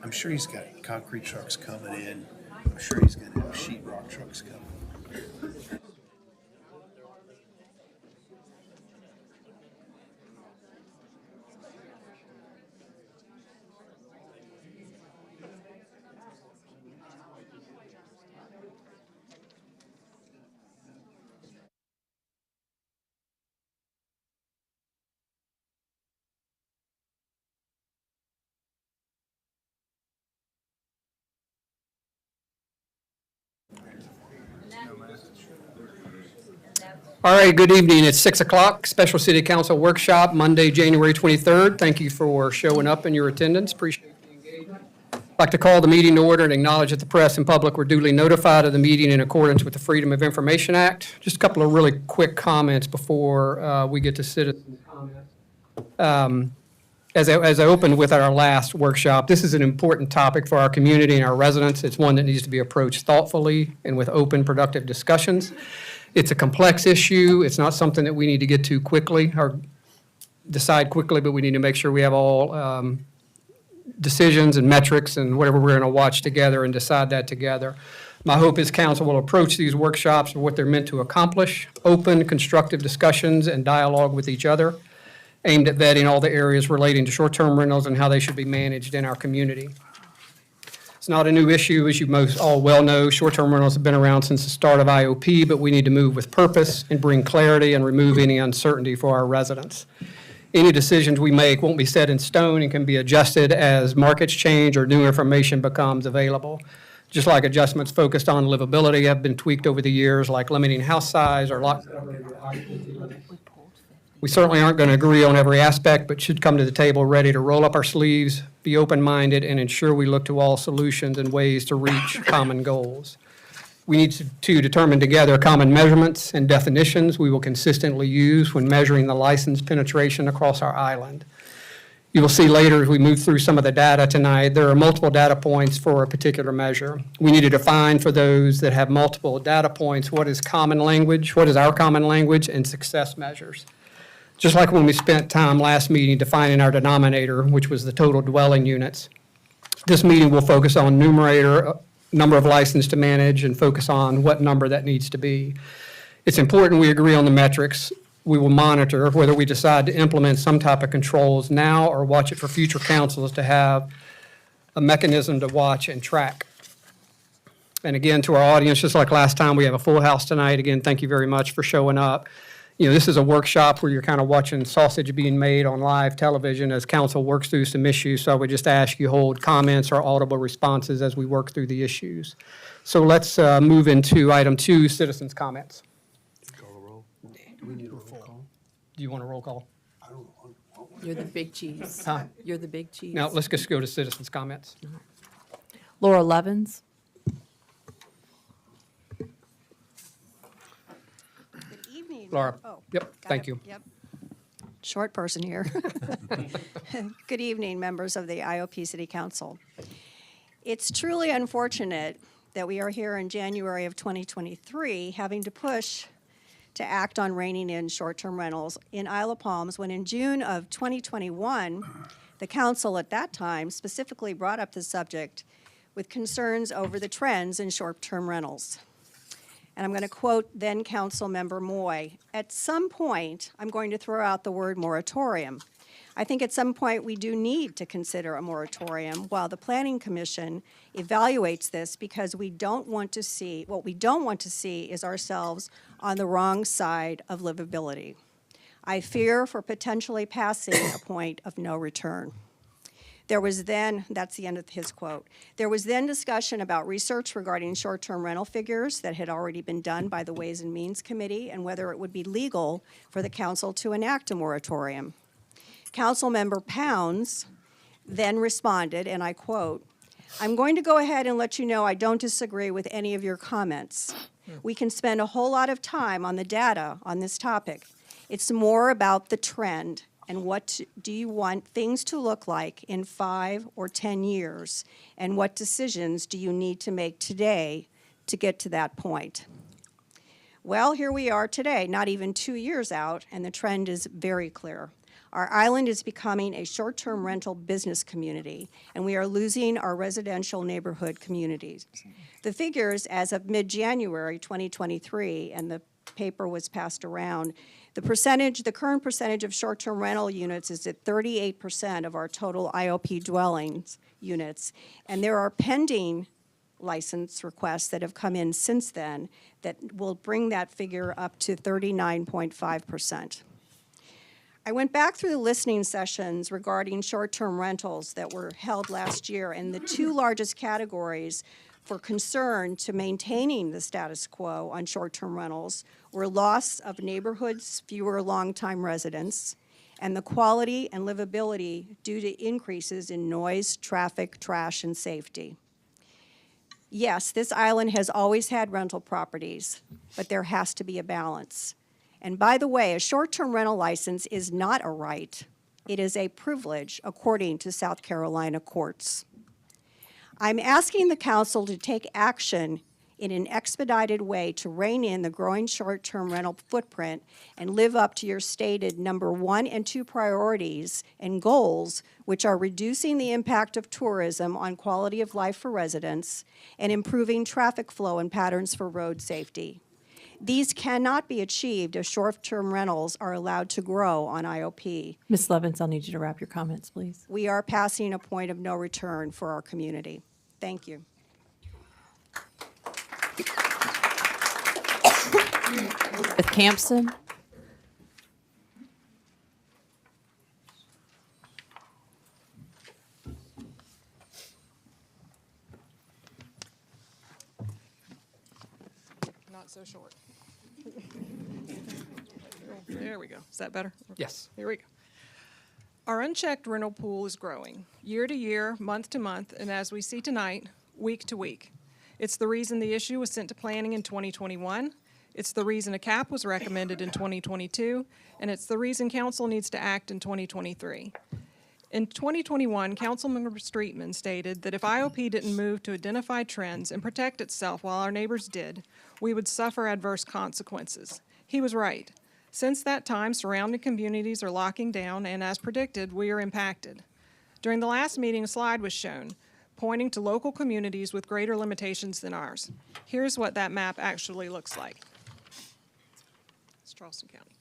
I'm sure he's got concrete trucks coming in. I'm sure he's going to have sheetrock trucks coming. All right, good evening. It's 6 o'clock, Special City Council Workshop, Monday, January 23rd. Thank you for showing up and your attendance. Appreciate the engagement. I'd like to call the meeting to order and acknowledge that the press and public were duly notified of the meeting in accordance with the Freedom of Information Act. Just a couple of really quick comments before we get to citizen comments. As I opened with our last workshop, this is an important topic for our community and our residents. It's one that needs to be approached thoughtfully and with open, productive discussions. It's a complex issue. It's not something that we need to get to quickly or decide quickly, but we need to make sure we have all decisions and metrics and whatever we're going to watch together and decide that together. My hope is council will approach these workshops with what they're meant to accomplish: open, constructive discussions and dialogue with each other, aimed at vetting all the areas relating to short-term rentals and how they should be managed in our community. It's not a new issue, as you most all well know. Short-term rentals have been around since the start of IOP, but we need to move with purpose and bring clarity and remove any uncertainty for our residents. Any decisions we make won't be set in stone and can be adjusted as markets change or new information becomes available. Just like adjustments focused on livability have been tweaked over the years, like limiting house size or lot coverage or occupancy limits. We certainly aren't going to agree on every aspect, but should come to the table ready to roll up our sleeves, be open-minded, and ensure we look to all solutions and ways to reach common goals. We need to determine together common measurements and definitions we will consistently use when measuring the license penetration across our island. You will see later as we move through some of the data tonight, there are multiple data points for a particular measure. We need to define for those that have multiple data points what is common language, what is our common language, and success measures. Just like when we spent time last meeting defining our denominator, which was the total dwelling units, this meeting will focus on numerator, number of license to manage, and focus on what number that needs to be. It's important we agree on the metrics. We will monitor whether we decide to implement some type of controls now or watch it for future councils to have a mechanism to watch and track. And again, to our audience, just like last time, we have a full house tonight. Again, thank you very much for showing up. You know, this is a workshop where you're kind of watching sausage being made on live television as council works through some issues. So I would just ask you hold comments or audible responses as we work through the issues. So let's move into item 2, citizens' comments. Call a roll. Do we need a roll call? Do you want a roll call? I don't want one. You're the big cheese. Huh? You're the big cheese. Now, let's just go to citizens' comments. Laura Levens. Laura. Oh, Yep, got thank it. you. Yep. Short person here. Good evening, members of the IOP City Council. It's truly unfortunate that we are here in January of 2023 having to push to act on reining in short-term rentals in Isle of Palms when in June of 2021, the council at that time specifically brought up the subject with concerns over the trends in short-term rentals. And I'm going to quote then Council Member Moy. At some point, I'm going to throw out the word moratorium. I think at some point we do need to consider a moratorium while the Planning Commission evaluates this, because we don't want to see, what we don't want to see is ourselves on the wrong side of livability. I fear for potentially passing a point of no return. There was then, that's the end of his quote, there was then discussion about research regarding short-term rental figures that had already been done by the Ways and Means Committee and whether it would be legal for the council to enact a moratorium. Councilmember Pounds then responded, and I quote, "I'm going to go ahead and let you know I don't disagree with any of your comments. We can spend a whole lot of time on the data on this topic. It's more about the trend. And what do you want things to look like in 5 or 10 years? And what decisions do you need to make today to get to that point?" Well, here we are today, not even 2 years out, and the trend is very clear. Our island is becoming a short-term rental business community, and we are losing our residential neighborhood communities. The figures as of mid-January 2023, and the paper was passed around, the current percentage of short-term rental units is at 38% of our total IOP dwellings units, and there are pending license requests that have come in since then that will bring that figure up to 39.5%. I went back through the listening sessions regarding short-term rentals that were held last year, and the two largest categories for concern to maintaining the status quo on short-term rentals were loss of neighborhoods, fewer long-time residents, and the quality and livability due to increases in noise, traffic, trash, and safety. Yes, this island has always had rental properties, but there has to be a balance. And by the way, a short-term rental license is not a right. It is a privilege according to South Carolina courts. I'm asking the council to take action in an expedited way to rein in the growing short-term rental footprint and live up to your stated number 1 and 2 priorities and goals, which are reducing the impact of tourism on quality of life for residents and improving traffic flow and patterns for road safety. These cannot be achieved if short-term rentals are allowed to grow on IOP. Ms. Levens, I'll need you to wrap your comments, please. We are passing a point of no return for our community. Thank you. With Campson? Not so short. There we go. Is that better? Yes. Here we go. Our unchecked rental pool is growing year to year, month to month, and as we see tonight, week to week. It's the reason the issue was sent to planning in 2021. It's the reason a cap was recommended in 2022, and it's the reason council needs to act in 2023. In 2021, Councilmember Streetman stated that if IOP didn't move to identify trends and protect itself while our neighbors did, we would suffer adverse consequences. He was right. Since that time, surrounding communities are locking down, and as predicted, we are impacted. During the last meeting, a slide was shown, pointing to local communities with greater limitations than ours. Here's what that map actually looks like. It's Charleston County.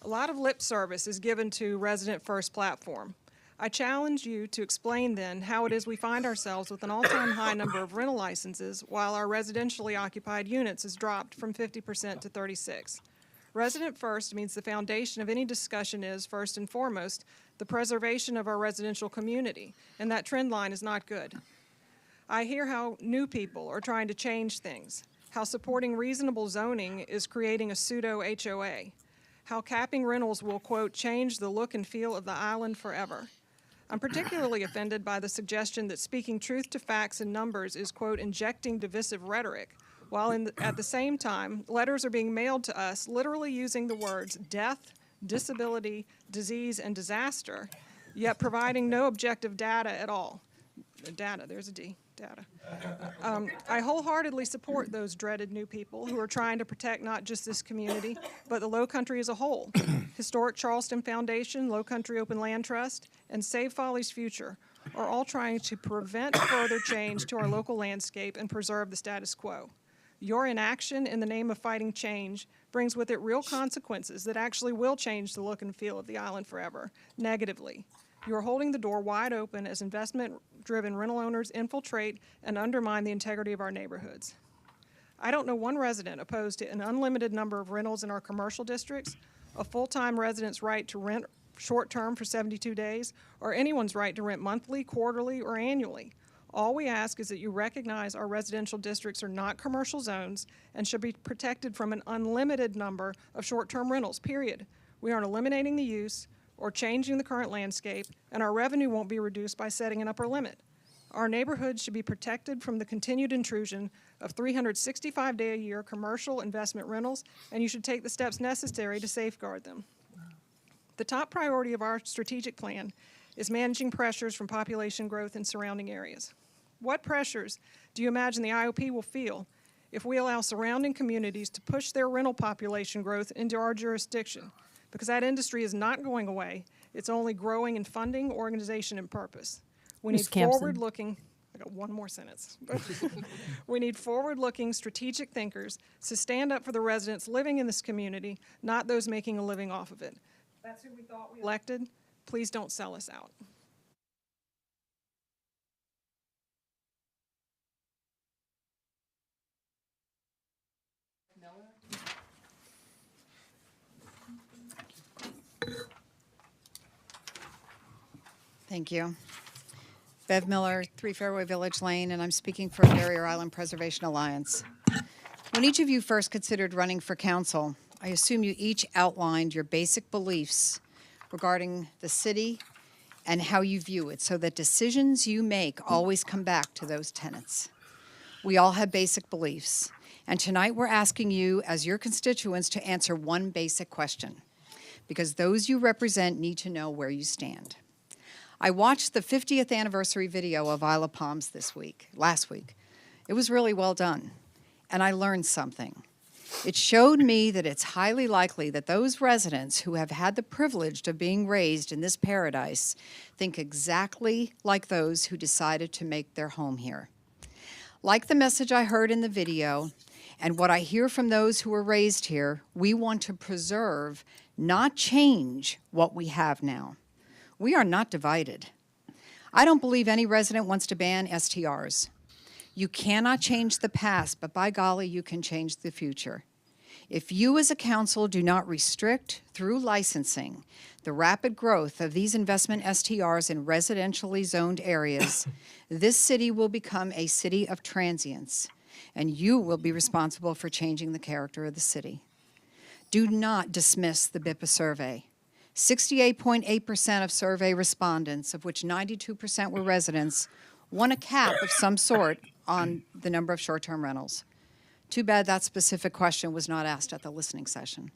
A lot of lip service is given to Resident First platform. I challenge you to explain then how it is we find ourselves with an all-time high number of rental licenses while our residentially occupied units has dropped from 50% to 36%. Resident First means the foundation of any discussion is, first and foremost, the preservation of our residential community, and that trend line is not good. I hear how new people are trying to change things, how supporting reasonable zoning is creating a pseudo-HOA, how capping rentals will, quote, change the look and feel of the island forever. I'm particularly offended by the suggestion that speaking truth to facts and numbers is, quote, injecting divisive rhetoric, while at the same time, letters are being mailed to us literally using the words death, disability, disease, and disaster, yet providing no objective data at all. Data, there's a D, data. I wholeheartedly support those dreaded new people who are trying to protect not just this community, but the Low Country as a whole. Historic Charleston Foundation, Low Country Open Land Trust, and Save Folly's Future are all trying to prevent further change to our local landscape and preserve the status quo. Your inaction in the name of fighting change brings with it real consequences that actually will change the look and feel of the island forever, negatively. You are holding the door wide open as investment-driven rental owners infiltrate and undermine the integrity of our neighborhoods. I don't know one resident opposed to an unlimited number of rentals in our commercial districts, a full-time resident's right to rent short-term for 72 days, or anyone's right to rent monthly, quarterly, or annually. All we ask is that you recognize our residential districts are not commercial zones and should be protected from an unlimited number of short-term rentals, period. We aren't eliminating the use or changing the current landscape, and our revenue won't be reduced by setting an upper limit. Our neighborhoods should be protected from the continued intrusion of 365-day-a-year commercial investment rentals, and you should take the steps necessary to safeguard them. The top priority of our strategic plan is managing pressures from population growth in surrounding areas. What pressures do you imagine the IOP will feel if we allow surrounding communities to push their rental population growth into our jurisdiction? because that industry is not going away. It's only growing in funding, organization, and purpose. We need Ms. Campson. forward-looking, I got one more sentence. We need forward-looking strategic thinkers to stand up for the residents living in this community, not those making a living off of it. That's who we thought we elected. Please don't sell us out. Thank you. Bev Miller, 3 Fairway Village Lane, and I'm speaking for Barrier Island Preservation Alliance. When each of you first considered running for council, I assume you each outlined your basic beliefs regarding the city and how you view it, so that decisions you make always come back to those tenets. We all have basic beliefs, and tonight we're asking you, as your constituents, to answer one basic question, because those you represent need to know where you stand. I watched the 50th anniversary video of Isle of Palms last week. It was really well done, and I learned something. It showed me that it's highly likely that those residents who have had the privilege of being raised in this paradise think exactly like those who decided to make their home here. Like the message I heard in the video, and what I hear from those who were raised here, we want to preserve, not change, what we have now. We are not divided. I don't believe any resident wants to ban STRs. You cannot change the past, but by golly, you can change the future. If you as a council do not restrict, through licensing, the rapid growth of these investment STRs in residentially zoned areas, this city will become a city of transients, and you will be responsible for changing the character of the city. Do not dismiss the BIPA survey. 68.8% of survey respondents, of which 92% were residents, want a cap of some sort on the number of short-term rentals. Too bad that specific question was not asked at the listening session.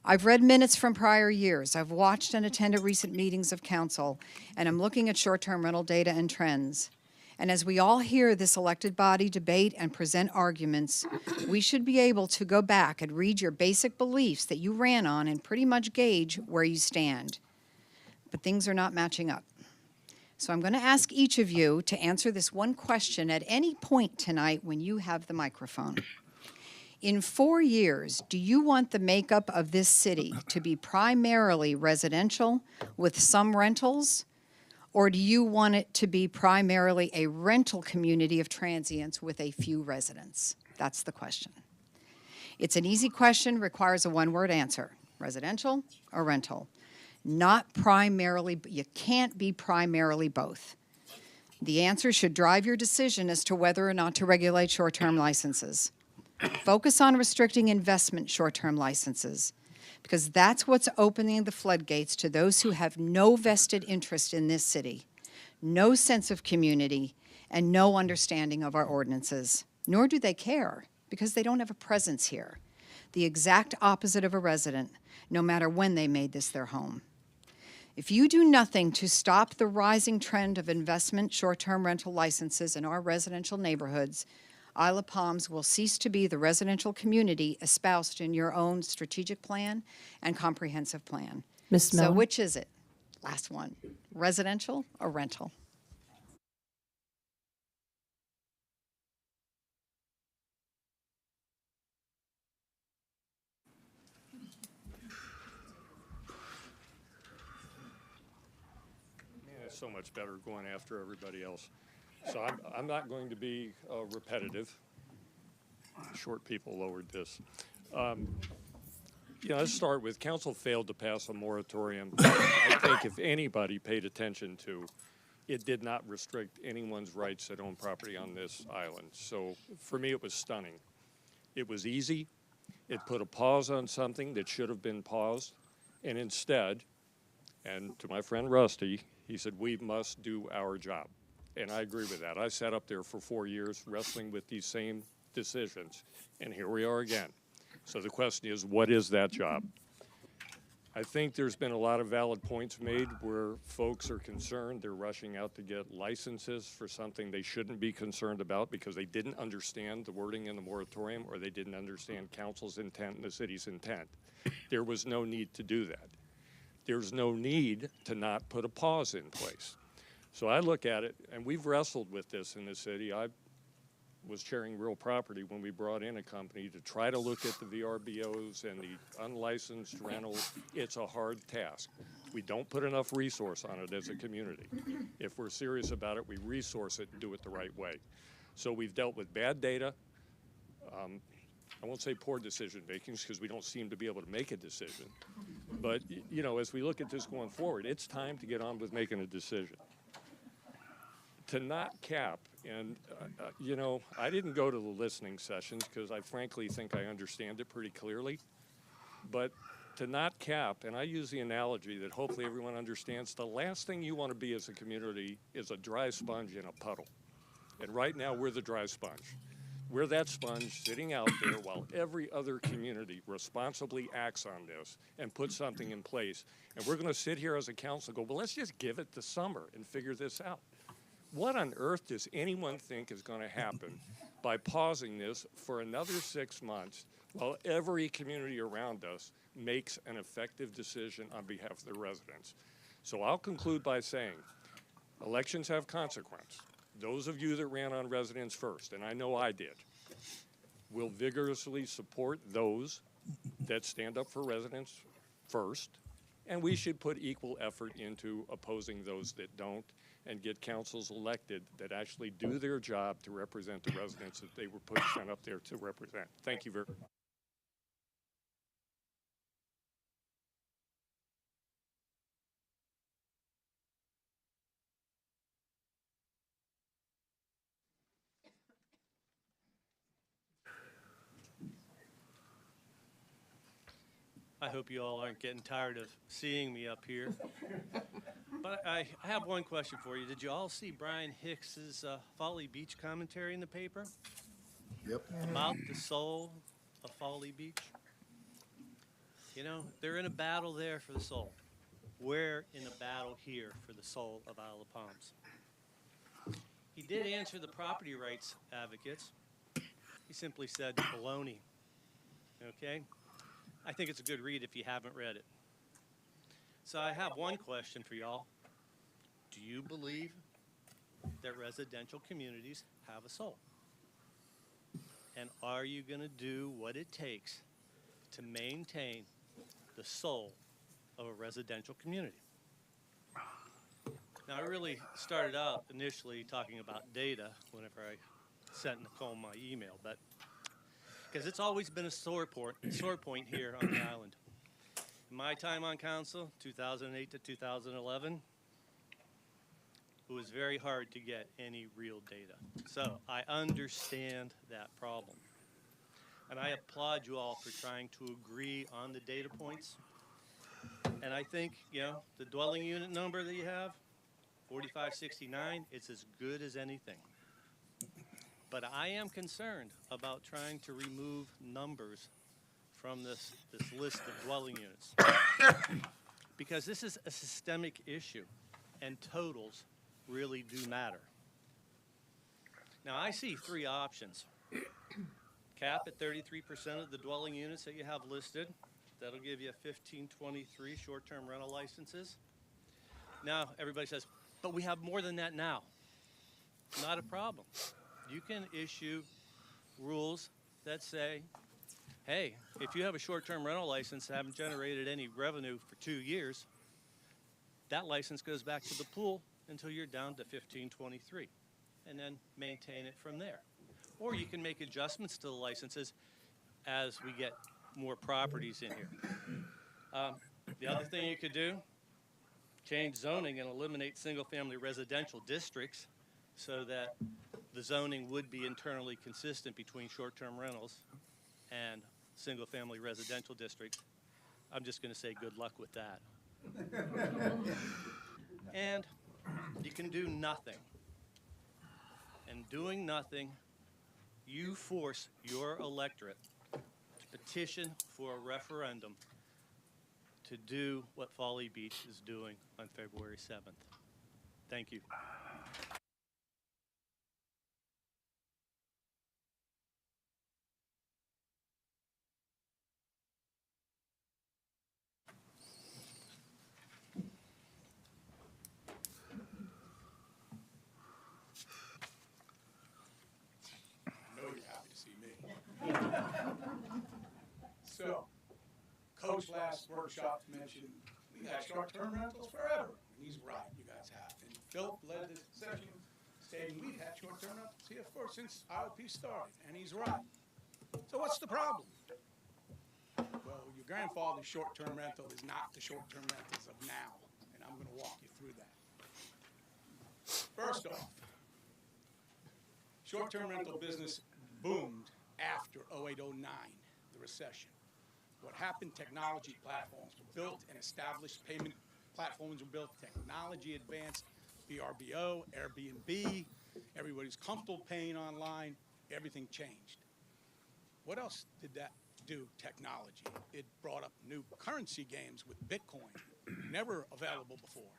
I've read minutes from prior years. I've watched and attended recent meetings of council, and I'm looking at short-term rental data and trends. And as we all hear this elected body debate and present arguments, we should be able to go back and read your basic beliefs that you ran on and pretty much gauge where you stand. But things are not matching up. So I'm going to ask each of you to answer this one question at any point tonight when you have the microphone. In 4 years, do you want the makeup of this city to be primarily residential with some rentals? Or do you want it to be primarily a rental community of transients with a few residents? That's the question. It's an easy question, requires a one-word answer. Residential or rental? Not primarily, you can't be primarily both. The answer should drive your decision as to whether or not to regulate short-term licenses. Focus on restricting investment short-term licenses, because that's what's opening the floodgates to those who have no vested interest in this city, no sense of community, and no understanding of our ordinances. Nor do they care, because they don't have a presence here. The exact opposite of a resident, no matter when they made this their home. If you do nothing to stop the rising trend of investment short-term rental licenses in our residential neighborhoods, Isle of Palms will cease to be the residential community espoused in your own strategic plan and comprehensive plan. Ms. Miller. So which is it? Last one. Residential or rental? It's so much better going after everybody else. So I'm not going to be repetitive. Short people lowered this. Let's start with council failed to pass a moratorium. I think if anybody paid attention to, it did not restrict anyone's rights that own property on this island. So for me, it was stunning. It was easy. It put a pause on something that should have been paused. And instead, and to my friend Rusty, he said, we must do our job. And I agree with that. I sat up there for 4 years wrestling with these same decisions, and here we are again. So the question is, what is that job? I think there's been a lot of valid points made where folks are concerned. They're rushing out to get licenses for something they shouldn't be concerned about because they didn't understand the wording in the moratorium or they didn't understand council's intent and the city's intent. There was no need to do that. There's no need to not put a pause in place. So I look at it, and we've wrestled with this in the city. I was chairing real property when we brought in a company to try to look at the VRBOs and the unlicensed rentals. It's a hard task. We don't put enough resource on it as a community. If we're serious about it, we resource it and do it the right way. So we've dealt with bad data. I won't say poor decision making because we don't seem to be able to make a decision. But, you know, as we look at this going forward, it's time to get on with making a decision. To not cap, and, you know, I didn't go to the listening sessions because I frankly think I understand it pretty clearly. But to not cap, and I use the analogy that hopefully everyone understands, the last thing you want to be as a community is a dry sponge in a puddle. And right now, we're the dry sponge. We're that sponge sitting out there while every other community responsibly acts on this and puts something in place. And we're going to sit here as a council and go, well, let's just give it the summer and figure this out. What on earth does anyone think is going to happen by pausing this for another 6 months while every community around us makes an effective decision on behalf of their residents? So I'll conclude by saying elections have consequence. Those of you that ran on residents first, and I know I did, will vigorously support those that stand up for residents first, and we should put equal effort into opposing those that don't and get councils elected that actually do their job to represent the residents that they were sent up there to represent. Thank you very much. I hope you all aren't getting tired of seeing me up here. But I have one question for you. Did you all see Brian Hicks's Folly Beach commentary in the paper? Yep. About the soul of Folly Beach? You know, they're in a battle there for the soul. We're in a battle here for the soul of Isle of Palms. He did answer the property rights advocates. He simply said baloney. Okay? I think it's a good read if you haven't read it. So I have one question for y'all. Do you believe that residential communities have a soul? And are you going to do what it takes to maintain the soul of a residential community? Now, I really started out initially talking about data whenever I sent Nicole my email, but because it's always been a sore point here on the island. In my time on council, 2008 to 2011, it was very hard to get any real data. So I understand that problem. And I applaud you all for trying to agree on the data points. And I think, you know, the dwelling unit number that you have, 4569, it's as good as anything. But I am concerned about trying to remove numbers from this list of dwelling units. Because this is a systemic issue, and totals really do matter. Now, I see three options. Cap at 33% of the dwelling units that you have listed. That'll give you 1523 short-term rental licenses. Now, everybody says, but we have more than that now. Not a problem. You can issue rules that say, hey, if you have a short-term rental license and haven't generated any revenue for 2 years, that license goes back to the pool until you're down to 1523, and then maintain it from there. Or you can make adjustments to the licenses as we get more properties in here. The other thing you could do, change zoning and eliminate single-family residential districts so that the zoning would be internally consistent between short-term rentals and single-family residential districts. I'm just going to say good luck with that. And you can do nothing. And doing nothing, you force your electorate to petition for a referendum to do what Folly Beach is doing on February 7th. Thank you. I know you're happy to see me. So, Coach last workshop mentioned we had short-term rentals forever. And he's right, you guys have. And Phil led the session stating we've had short-term rentals here since IOP started, and he's right. So what's the problem? Well, your grandfather's short-term rental is not the short-term rentals of now, and I'm going to walk you through that. First off, short-term rental business boomed after 08-09, the recession. What happened, technology platforms were built and established, payment platforms were built, technology advanced, VRBO, Airbnb, everybody's comfortable paying online, everything changed. What else did that do, technology? It brought up new currency games with Bitcoin, never available before.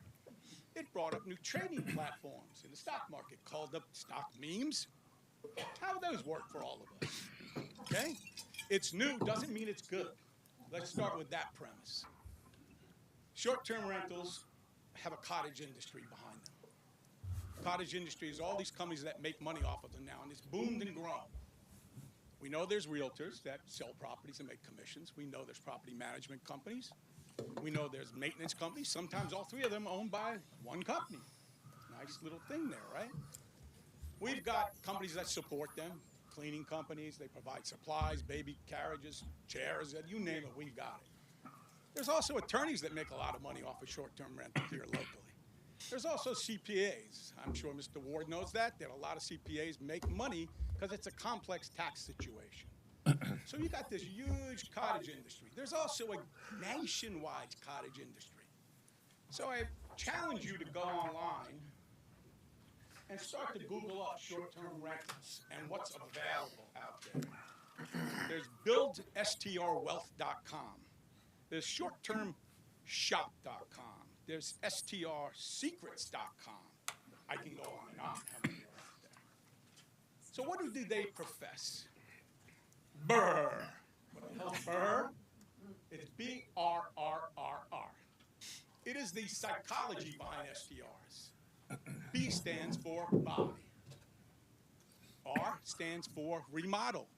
It brought up new trading platforms in the stock market called up stock memes. How do those work for all of us? Okay? It's new doesn't mean it's good. Let's start with that premise. Short-term rentals have a cottage industry behind them. Cottage industry is all these companies that make money off of them now, and it's boomed and grown. We know there's realtors that sell properties and make commissions. We know there's property management companies. We know there's maintenance companies. Sometimes all three of them owned by one company. Nice little thing there, right? We've got companies that support them, cleaning companies. They provide supplies, baby carriages, chairs, you name it, we've got it. There's also attorneys that make a lot of money off of short-term rental here locally. There's also CPAs. I'm sure Mr. Ward knows that a lot of CPAs make money because it's a complex tax situation. So you got this huge cottage industry. There's also a nationwide cottage industry. So I challenge you to go online and start to Google up short-term rentals and what's available out there. There's buildstrwealth.com. There's shorttermshop.com. There's strsecrets.com. I can go on and on. How many are out there? So what do they profess? BRRRR. What the hell's BRRRR? It's BRRRR. It is the psychology behind STRs. B stands for buy. R stands for remodel.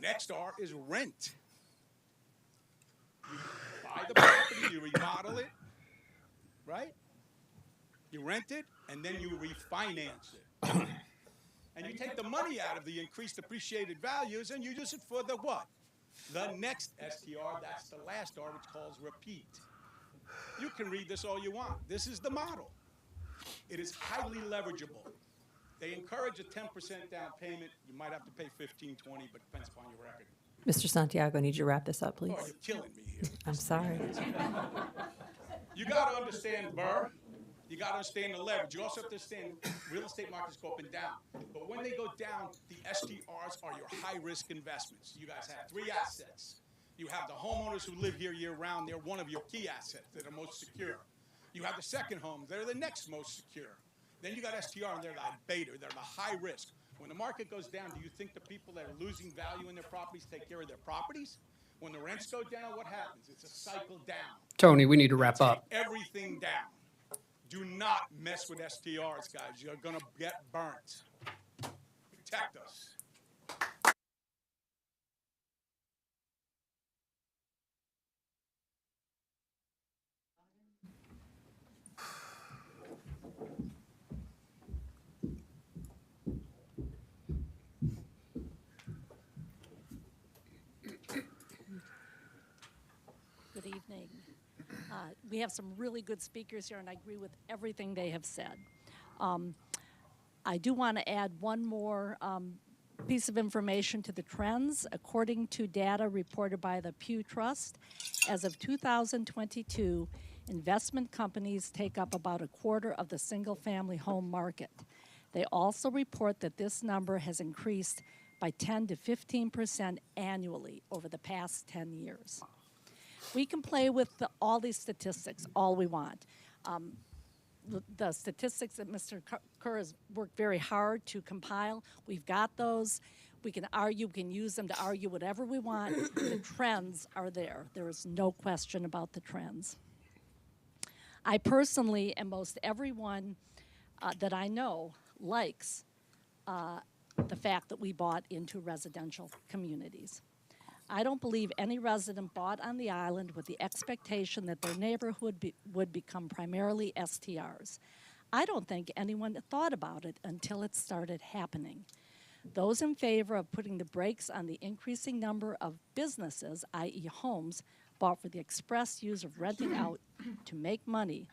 Next R is rent. You buy the property, you remodel it, right? You rent it, and then you refinance it. And you take the money out of the increased appreciated values, and you use it for the what? The next STR, that's the last R, which calls repeat. You can read this all you want. This is the model. It is highly leverageable. They encourage a 10% down payment. You might have to pay 15, 20, but depends upon your record. Mr. Santiago, I need you to wrap this up, please. Oh, you're killing me here. I'm sorry. You got to understand BRRRR. You got to understand the leverage. You also have to understand real estate markets go up and down. But when they go down, the STRs are your high-risk investments. You guys have three assets. You have the homeowners who live here year-round. They're one of your key assets. They're the most secure. You have the second homes. They're the next most secure. Then you got STR, and they're the beta. They're the high risk. When the market goes down, do you think the people that are losing value in their properties take care of their properties? When the rents go down, what happens? It's a cycle down. Tony, we need to wrap up. Everything down. Do not mess with STRs, guys. You're going to get burnt. Protect us. Good evening. We have some really good speakers here, and I agree with everything they have said. I do want to add one more piece of information to the trends. According to data reported by the Pew Trust, as of 2022, investment companies take up about a quarter of the single-family home market. They also report that this number has increased by 10 to 15% annually over the past 10 years. We can play with all these statistics all we want. The statistics that Mr. Kerr has worked very hard to compile, we've got those. We can argue, we can use them to argue whatever we want. The trends are there. There is no question about the trends. I personally, and most everyone that I know, likes the fact that we bought into residential communities. I don't believe any resident bought on the island with the expectation that their neighborhood would become primarily STRs. I don't think anyone thought about it until it started happening. Those in favor of putting the brakes on the increasing number of businesses, i.e. homes, bought for the express use of renting out to make money,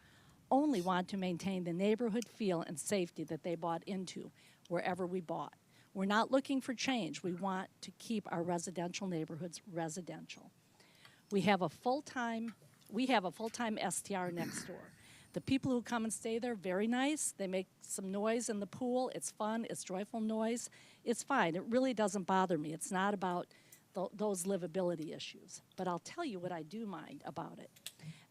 only want to maintain the neighborhood feel and safety that they bought into wherever we bought. We're not looking for change. We want to keep our residential neighborhoods residential. We have a full-time STR next door. The people who come and stay there, very nice. They make some noise in the pool. It's fun. It's joyful noise. It's fine. It really doesn't bother me. It's not about those livability issues. But I'll tell you what I do mind about it.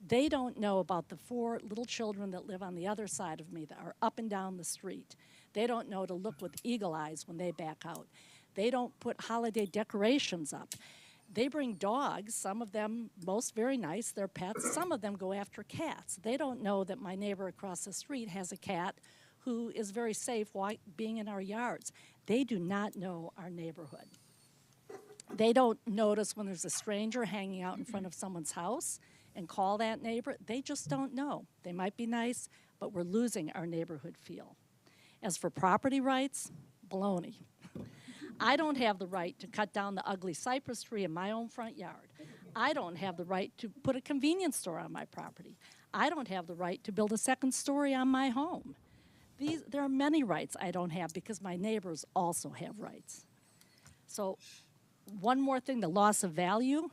They don't know about the 4 little children that live on the other side of me that are up and down the street. They don't know to look with eagle eyes when they back out. They don't put holiday decorations up. They bring dogs, some of them, most very nice, they're pets. Some of them go after cats. They don't know that my neighbor across the street has a cat who is very safe being in our yards. They do not know our neighborhood. They don't notice when there's a stranger hanging out in front of someone's house and call that neighbor. They just don't know. They might be nice, but we're losing our neighborhood feel. As for property rights, baloney. I don't have the right to cut down the ugly cypress tree in my own front yard. I don't have the right to put a convenience store on my property. I don't have the right to build a second story on my home. There are many rights I don't have because my neighbors also have rights. So one more thing, the loss of value.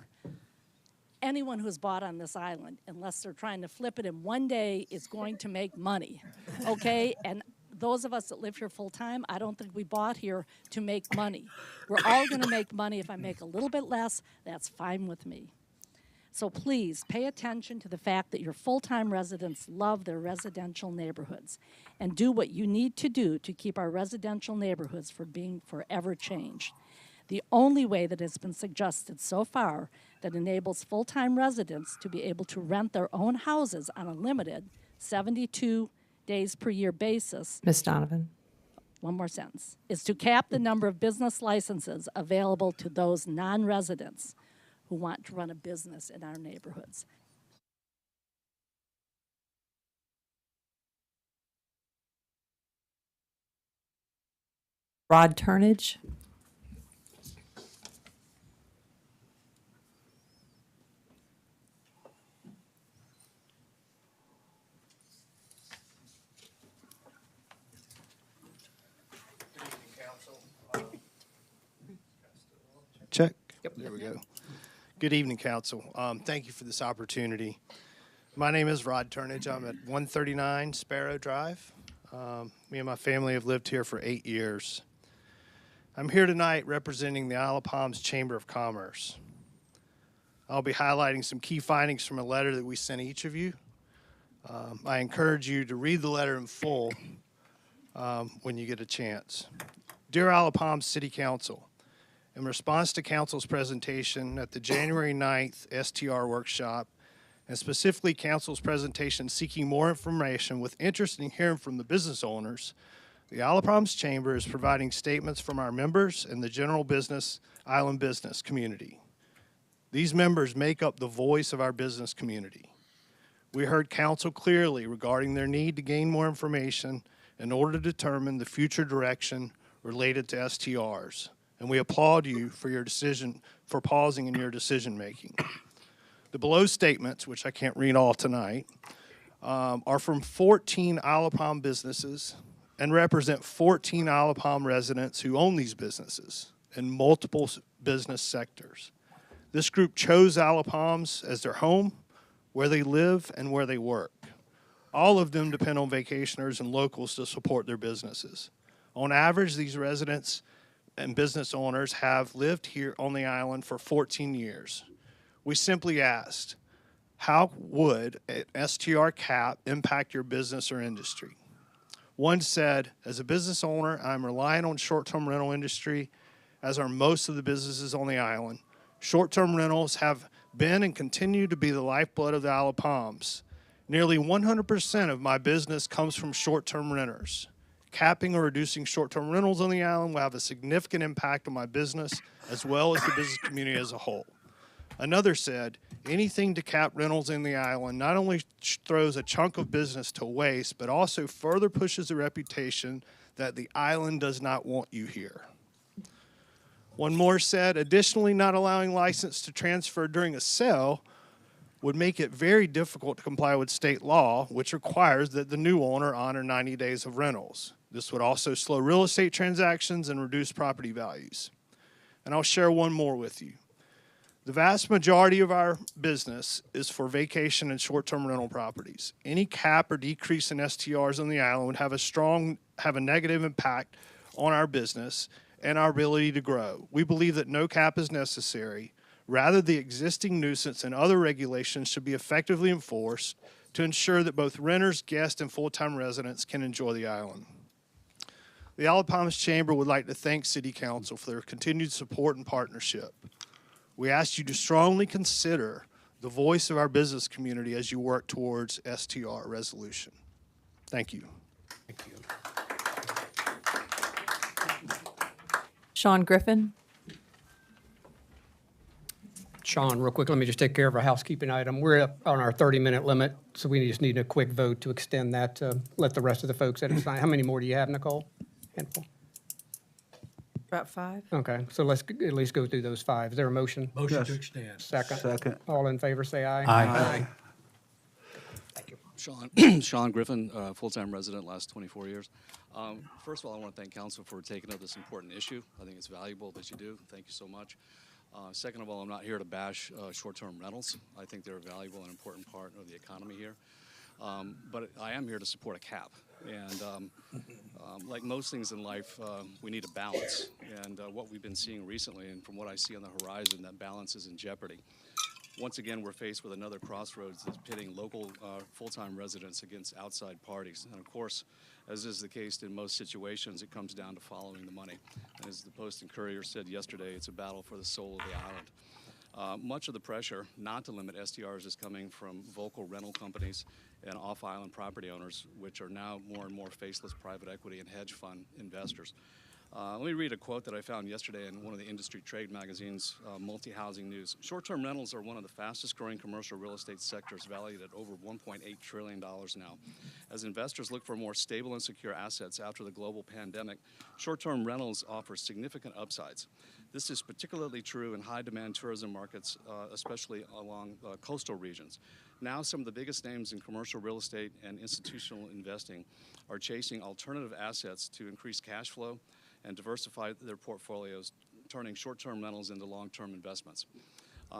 Anyone who's bought on this island, unless they're trying to flip it in one day, is going to make money, okay? And those of us that live here full time, I don't think we bought here to make money. We're all going to make money. If I make a little bit less, that's fine with me. So please pay attention to the fact that your full-time residents love their residential neighborhoods and do what you need to do to keep our residential neighborhoods from being forever changed. The only way that has been suggested so far that enables full-time residents to be able to rent their own houses on a limited 72 days per year basis, Ms. Donovan. one more sentence, is to cap the number of business licenses available to those non-residents who want to run a business in our neighborhoods. Rod Turnage. Check. Yep. There we go. Good evening, Council. Thank you for this opportunity. My name is Rod Turnage. I'm at 139 Sparrow Drive. Me and my family have lived here for 8 years. I'm here tonight representing the Isle of Palms Chamber of Commerce. I'll be highlighting some key findings from a letter that we sent each of you. I encourage you to read the letter in full when you get a chance. Dear Isle of Palms City Council, in response to Council's presentation at the January 9th STR workshop, and specifically Council's presentation seeking more information with interest in hearing from the business owners, the Isle of Palms Chamber is providing statements from our members and the general island business community. These members make up the voice of our business community. We heard Council clearly regarding their need to gain more information in order to determine the future direction related to STRs. And we applaud you for your decision, for pausing in your decision making. The below statements, which I can't read all tonight, are from 14 Isle of Palm businesses and represent 14 Isle of Palm residents who own these businesses in multiple business sectors. This group chose Isle of Palms as their home, where they live and where they work. All of them depend on vacationers and locals to support their businesses. On average, these residents and business owners have lived here on the island for 14 years. We simply asked, How would an STR cap impact your business or industry? One said, as a business owner, I'm relying on short-term rental industry, as are most of the businesses on the island. Short-term rentals have been and continue to be the lifeblood of the Isle of Palms. Nearly 100% of my business comes from short-term renters. Capping or reducing short-term rentals on the island will have a significant impact on my business as well as the business community as a whole. Another said, anything to cap rentals in the island not only throws a chunk of business to waste, but also further pushes the reputation that the island does not want you here. One more said, additionally, not allowing license to transfer during a sale would make it very difficult to comply with state law, which requires that the new owner honor 90 days of rentals. This would also slow real estate transactions and reduce property values. And I'll share one more with you. The vast majority of our business is for vacation and short-term rental properties. Any cap or decrease in STRs on the island would have a negative impact on our business and our ability to grow. We believe that no cap is necessary. Rather, the existing nuisance and other regulations should be effectively enforced to ensure that both renters, guests, and full-time residents can enjoy the island. The Isle of Palms Chamber would like to thank City Council for their continued support and partnership. We ask you to strongly consider the voice of our business community as you work towards STR resolution. Thank you. Thank you. Sean Griffin. Sean, real quick, let me just take care of a housekeeping item. We're up on our 30-minute limit, so we just need a quick vote to extend that to let the rest of the folks that have signed. How many more do you have, Nicole? Handful? About 5. Okay, so let's at least go through those 5. Is there a motion? Motion to extend. Second? Second. All in favor, say aye. Aye. Thank you. Sean Griffin, full-time resident, last 24 years. First of all, I want to thank council for taking up this important issue. I think it's valuable that you do. Thank you so much. Second of all, I'm not here to bash short-term rentals. I think they're a valuable and important part of the economy here. But I am here to support a cap. And like most things in life, we need a balance. And what we've been seeing recently, and from what I see on the horizon, that balance is in jeopardy. Once again, we're faced with another crossroads that's pitting local full-time residents against outside parties. And of course, as is the case in most situations, it comes down to following the money. And as the Post and Courier said yesterday, it's a battle for the soul of the island. Much of the pressure not to limit STRs is coming from vocal rental companies and off-island property owners, which are now more and more faceless private equity and hedge fund investors. Let me read a quote that I found yesterday in one of the industry trade magazines, Multi-Housing News. Short-term rentals are one of the fastest growing commercial real estate sectors, valued at over $1.8 trillion now. As investors look for more stable and secure assets after the global pandemic, short-term rentals offer significant upsides. This is particularly true in high-demand tourism markets, especially along coastal regions. Now, some of the biggest names in commercial real estate and institutional investing are chasing alternative assets to increase cash flow and diversify their portfolios, turning short-term rentals into long-term investments.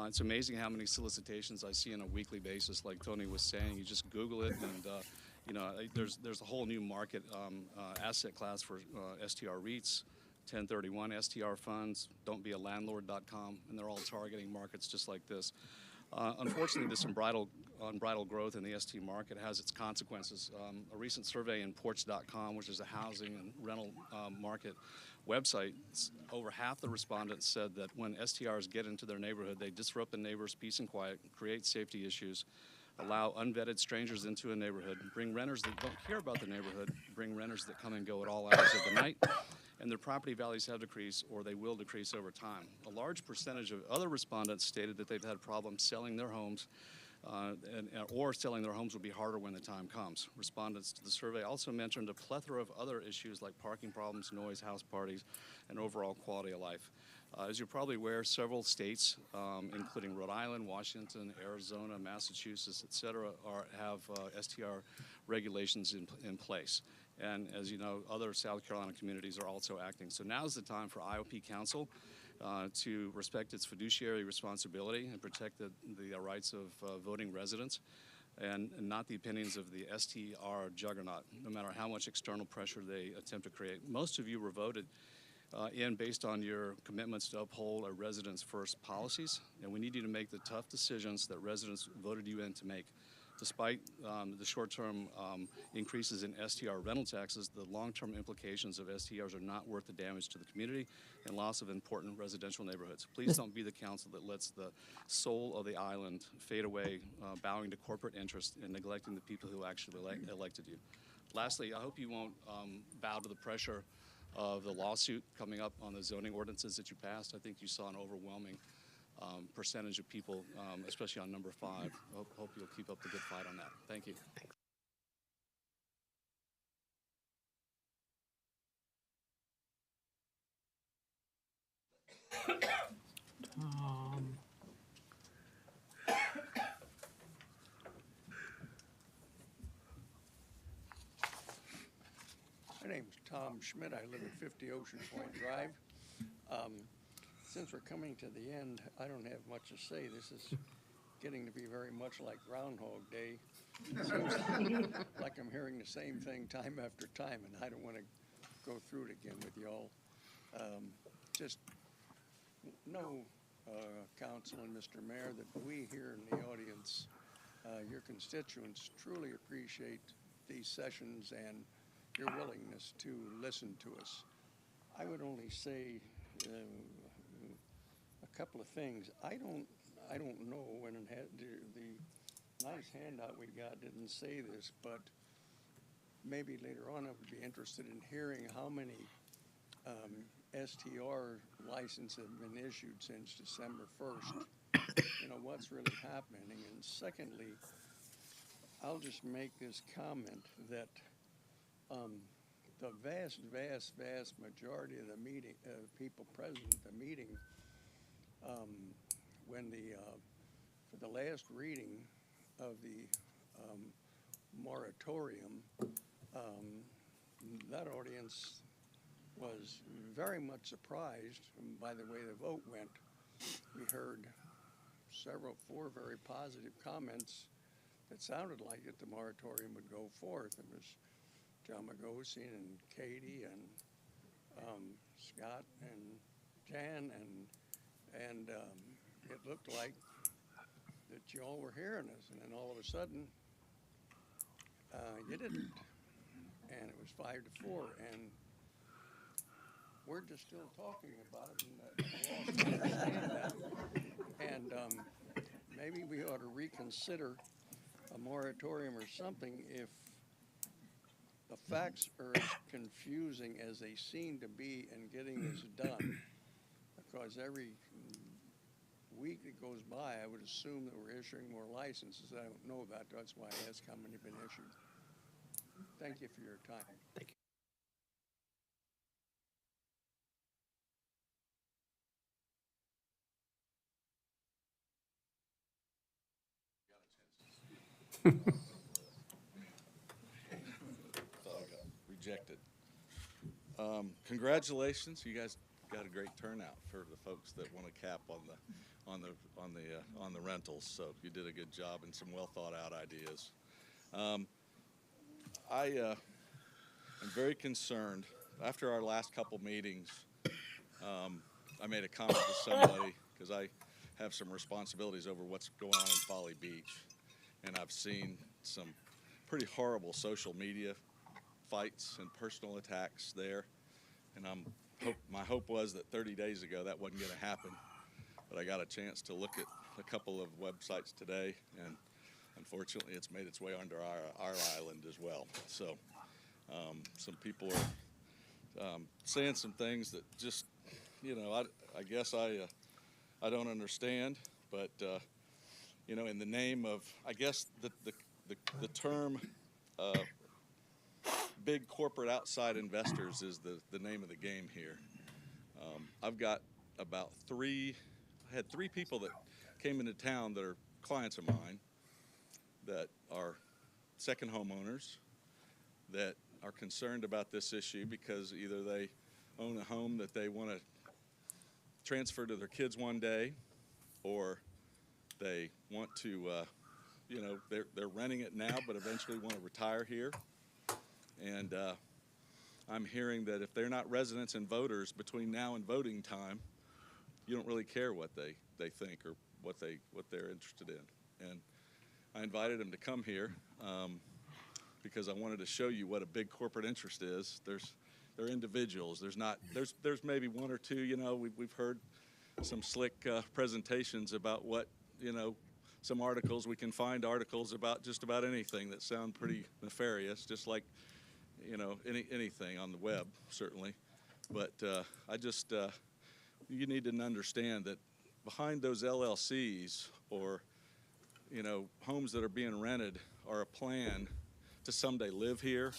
It's amazing how many solicitations I see on a weekly basis. Like Tony was saying, you just Google it, and there's a whole new market asset class for STR REITs, 1031 STR funds, don'tbealandlord.com, and they're all targeting markets just like this. Unfortunately, this unbridled growth in the ST market has its consequences. A recent survey in Porch.com, which is a housing and rental market website, over half the respondents said that when STRs get into their neighborhood, they disrupt the neighbors' peace and quiet, create safety issues, allow unvetted strangers into a neighborhood, bring renters that don't care about the neighborhood, bring renters that come and go at all hours of the night, and their property values have decreased or they will decrease over time. A large percentage of other respondents stated that they've had problems selling their homes or selling their homes will be harder when the time comes. Respondents to the survey also mentioned a plethora of other issues like parking problems, noise, house parties, and overall quality of life. As you're probably aware, several states, including Rhode Island, Washington, Arizona, Massachusetts, et cetera, have STR regulations in place. And as you know, other South Carolina communities are also acting. So now's the time for IOP Council to respect its fiduciary responsibility and protect the rights of voting residents and not the opinions of the STR juggernaut, no matter how much external pressure they attempt to create. Most of you were voted and based on your commitments to uphold our residents' first policies. And we need you to make the tough decisions that residents voted you in to make. Despite the short-term increases in STR rental taxes, the long-term implications of STRs are not worth the damage to the community and loss of important residential neighborhoods. Please don't be the council that lets the soul of the island fade away, bowing to corporate interests and neglecting the people who actually elected you. Lastly, I hope you won't bow to the pressure of the lawsuit coming up on the zoning ordinances that you passed. I think you saw an overwhelming percentage of people, especially on number 5. Hope you'll keep up the good fight on that. Thank you. My name's Tom Schmidt. I live at 50 Ocean Point Drive. Since we're coming to the end, I don't have much to say. This is getting to be very much like Groundhog Day. It seems like I'm hearing the same thing time after time, and I don't want to go through it again with y'all. Just know, Council and Mr. Mayor, that we here in the audience, your constituents, truly appreciate these sessions and your willingness to listen to us. I would only say a couple of things. I don't know when it had the nice handout we got didn't say this, but maybe later on I would be interested in hearing how many STR licenses have been issued since December 1st. You know, what's really happening. And secondly, I'll just make this comment that the vast majority of the meeting, people present at the meeting, when for the last reading of the moratorium, that audience was very much surprised by the way the vote went. We heard 4 very positive comments that sounded like that the moratorium would go forth. It was John Magosian and Katie and Scott and Jan, and it looked like that you all were hearing us, and then all of a sudden you didn't, and it was 5-4, and we're just still talking about it, and I understand that. And maybe we ought to reconsider a moratorium or something if the facts are as confusing as they seem to be in getting this done. Because every week that goes by, I would assume that we're issuing more licenses. I don't know about that. That's why I asked how many have been issued. Thank you for your time. Thank you. Rejected. Congratulations, you guys got a great turnout for the folks that want a cap on the rentals. So you did a good job and some well thought out ideas. I am very concerned. After our last couple meetings, I made a comment to somebody because I have some responsibilities over what's going on in Folly Beach, and I've seen some pretty horrible social media fights and personal attacks there, and my hope was that 30 days ago that wasn't going to happen, but I got a chance to look at a couple of websites today, and unfortunately it's made its way onto our island as well. So some people are saying some things that just, you know, I guess I don't understand, but you know, in the name of, I guess the term big corporate outside investors is the name of the game here. I've got about I had three people that came into town that are clients of mine that are second homeowners that are concerned about this issue because either they own a home that they want to transfer to their kids one day, or they want to, you know, they're renting it now but eventually want to retire here. And I'm hearing that if they're not residents and voters between now and voting time, you don't really care what they think or what they're interested in. And I invited them to come here because I wanted to show you what a big corporate interest is. They're individuals. There's maybe one or two. We've heard some slick presentations about what some articles. We can find articles about just about anything that sound pretty nefarious, just like anything on the web, certainly. But you need to understand that behind those LLCs or homes that are being rented are a plan to someday live here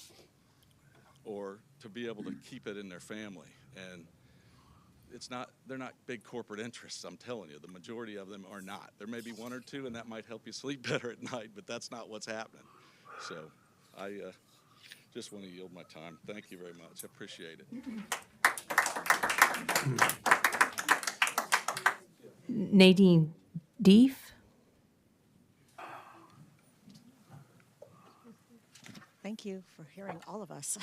or to be able to keep it in their family. And they're not big corporate interests, I'm telling you. The majority of them are not. There may be one or two, and that might help you sleep better at night, but that's not what's happening. So I just want to yield my time. Thank you very much. I appreciate it. Nadine Deef. Thank you for hearing all of us.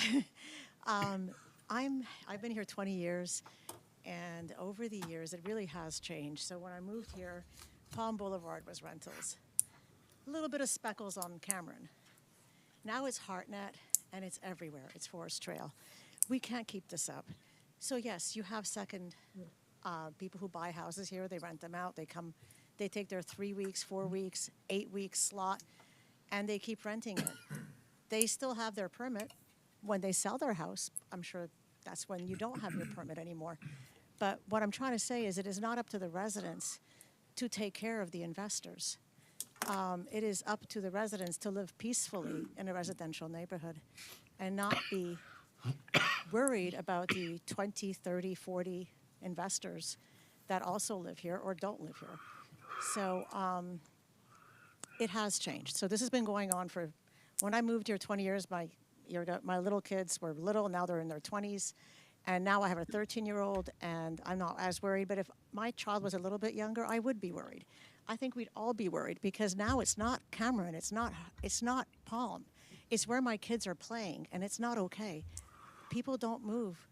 I've been here 20 years, and over the years, it really has changed. So when I moved here, Palm Boulevard was rentals. A little bit of speckles on Cameron. Now it's Hartnett, and it's everywhere. It's Forest Trail. We can't keep this up. So yes, you have second people who buy houses here. They rent them out. They come, they take their 3 weeks, 4 weeks, 8 weeks slot, and they keep renting it. They still have their permit. When they sell their house, I'm sure that's when you don't have your permit anymore. But what I'm trying to say is it is not up to the residents to take care of the investors. It is up to the residents to live peacefully in a residential neighborhood and not be worried about the 20, 30, 40 investors that also live here or don't live here. So it has changed. So this has been going on for, when I moved here 20 years, my little kids were little, now they're in their 20s. And now I have a 13-year-old, and I'm not as worried. But if my child was a little bit younger, I would be worried. I think we'd all be worried because now it's not Cameron, it's not Palm. It's where my kids are playing, and it's not okay. People don't move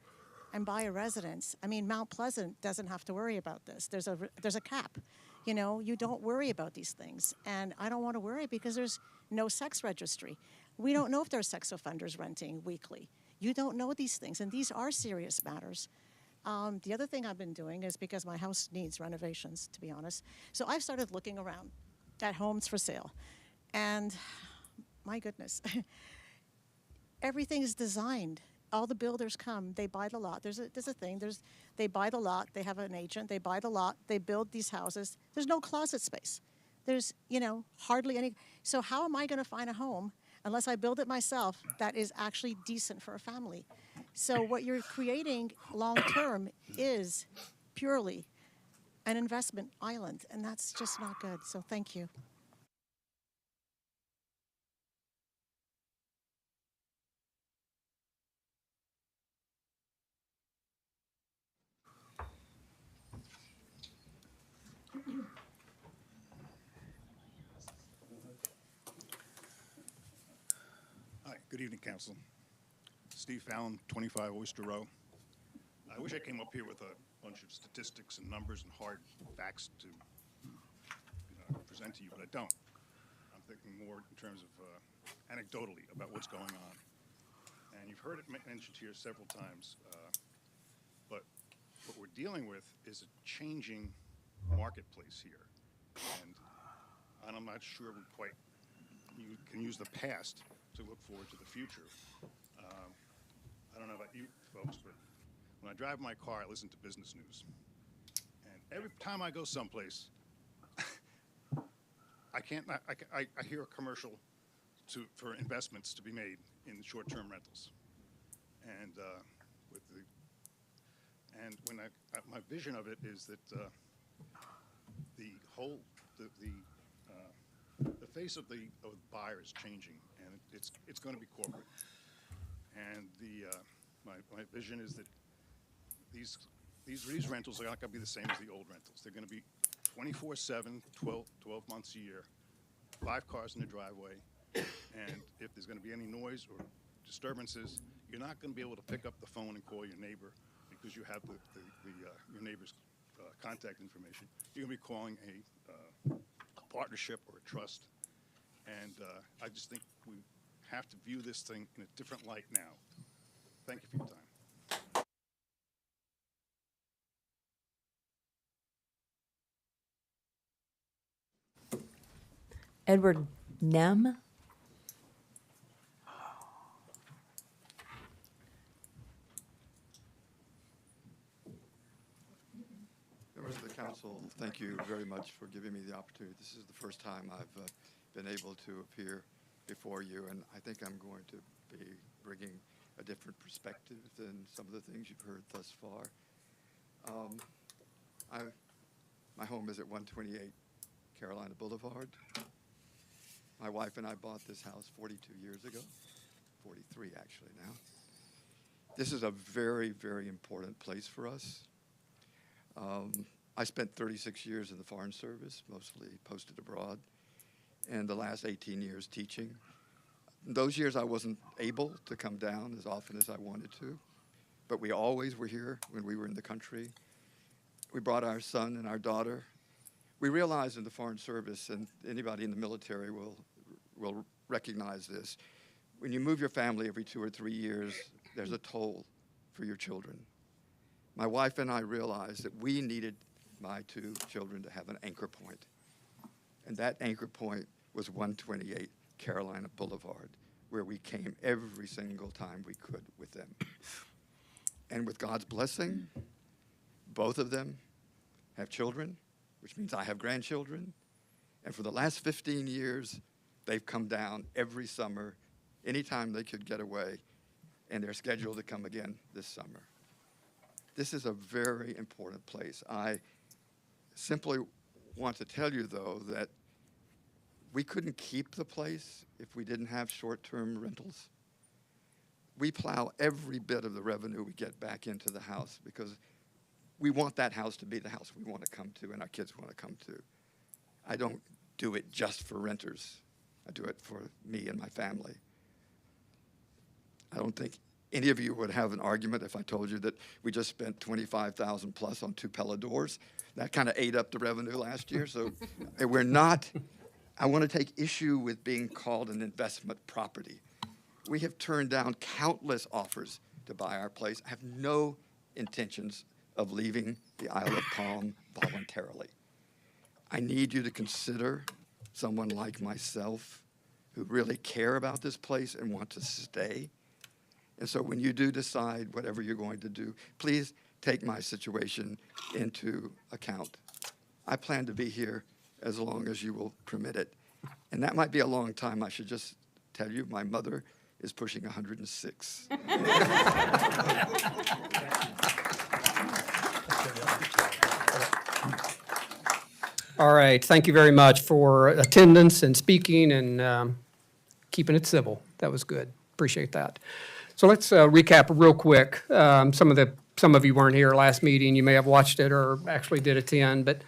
and buy a residence. I mean, Mount Pleasant doesn't have to worry about this. There's a cap. You don't worry about these things. And I don't want to worry because there's no sex registry. We don't know if there's sex offenders renting weekly. You don't know these things, and these are serious matters. The other thing I've been doing is because my house needs renovations, to be honest. So I've started looking around at homes for sale. And my goodness, everything is designed. All the builders come, they buy the lot. There's a thing, they buy the lot, they have an agent, they buy the lot, they build these houses. There's no closet space. There's, hardly any. So how am I going to find a home unless I build it myself that is actually decent for a family? So what you're creating long-term is purely an investment island, and that's just not good. So thank you. Hi, good evening, Council. Steve Fallon, 25 Oyster Row. I wish I came up here with a bunch of statistics and numbers and hard facts to present to you, but I don't. I'm thinking more in terms of anecdotally about what's going on. And you've heard it mentioned here several times, but what we're dealing with is a changing marketplace here. And I'm not sure you can use the past to look forward to the future. I don't know about you folks, but when I drive my car, I listen to business news. And every time I go someplace, I hear a commercial for investments to be made in short-term rentals. And my vision of it is that the face of the buyer is changing, and it's going to be corporate. And my vision is that these rentals are not going to be the same as the old rentals. They're going to be 24/7, 12 months a year, 5 cars in the driveway, and if there's going to be any noise or disturbances, You're not going to be able to pick up the phone and call your neighbor because you have your neighbor's contact information. You're going to be calling a partnership or a trust. And I just think we have to view this thing in a different light now. Thank you for your time. Edward Nem. Members of the council, thank you very much for giving me the opportunity. This is the first time I've been able to appear before you, and I think I'm going to be bringing a different perspective than some of the things you've heard thus far. My home is at 128 Carolina Boulevard. My wife and I bought this house 42 years ago, 43 actually now. This is a very, very important place for us. I spent 36 years in the Foreign Service, mostly posted abroad, and the last 18 years teaching. Those years I wasn't able to come down as often as I wanted to, but we always were here when we were in the country. We brought our son and our daughter. We realized in the Foreign Service, and anybody in the military will recognize this, when you move your family every 2 or 3 years, there's a toll for your children. My wife and I realized that we needed my 2 children to have an anchor point. And that anchor point was 128 Carolina Boulevard, where we came every single time we could with them. And with God's blessing, both of them have children, which means I have grandchildren. And for the last 15 years, they've come down every summer, anytime they could get away, and they're scheduled to come again this summer. This is a very important place. I simply want to tell you, though, that we couldn't keep the place if we didn't have short-term rentals. We plow every bit of the revenue we get back into the house because we want that house to be the house we want to come to and our kids want to come to. I don't do it just for renters. I do it for me and my family. I don't think any of you would have an argument if I told you that we just spent $25,000 plus on 2 Pella doors. That kind of ate up the revenue last year. So we're not, I want to take issue with being called an investment property. We have turned down countless offers to buy our place. I have no intentions of leaving the Isle of Palm voluntarily. I need you to consider someone like myself who really care about this place and want to stay. And so when you do decide whatever you're going to do, please take my situation into account. I plan to be here as long as you will permit it. And that might be a long time. I should just tell you, my mother is pushing 106. All right, thank you very much for attendance and speaking and keeping it civil. That was good. Appreciate that. So let's recap real quick. Some of you weren't here last meeting. You may have watched it or actually did attend, but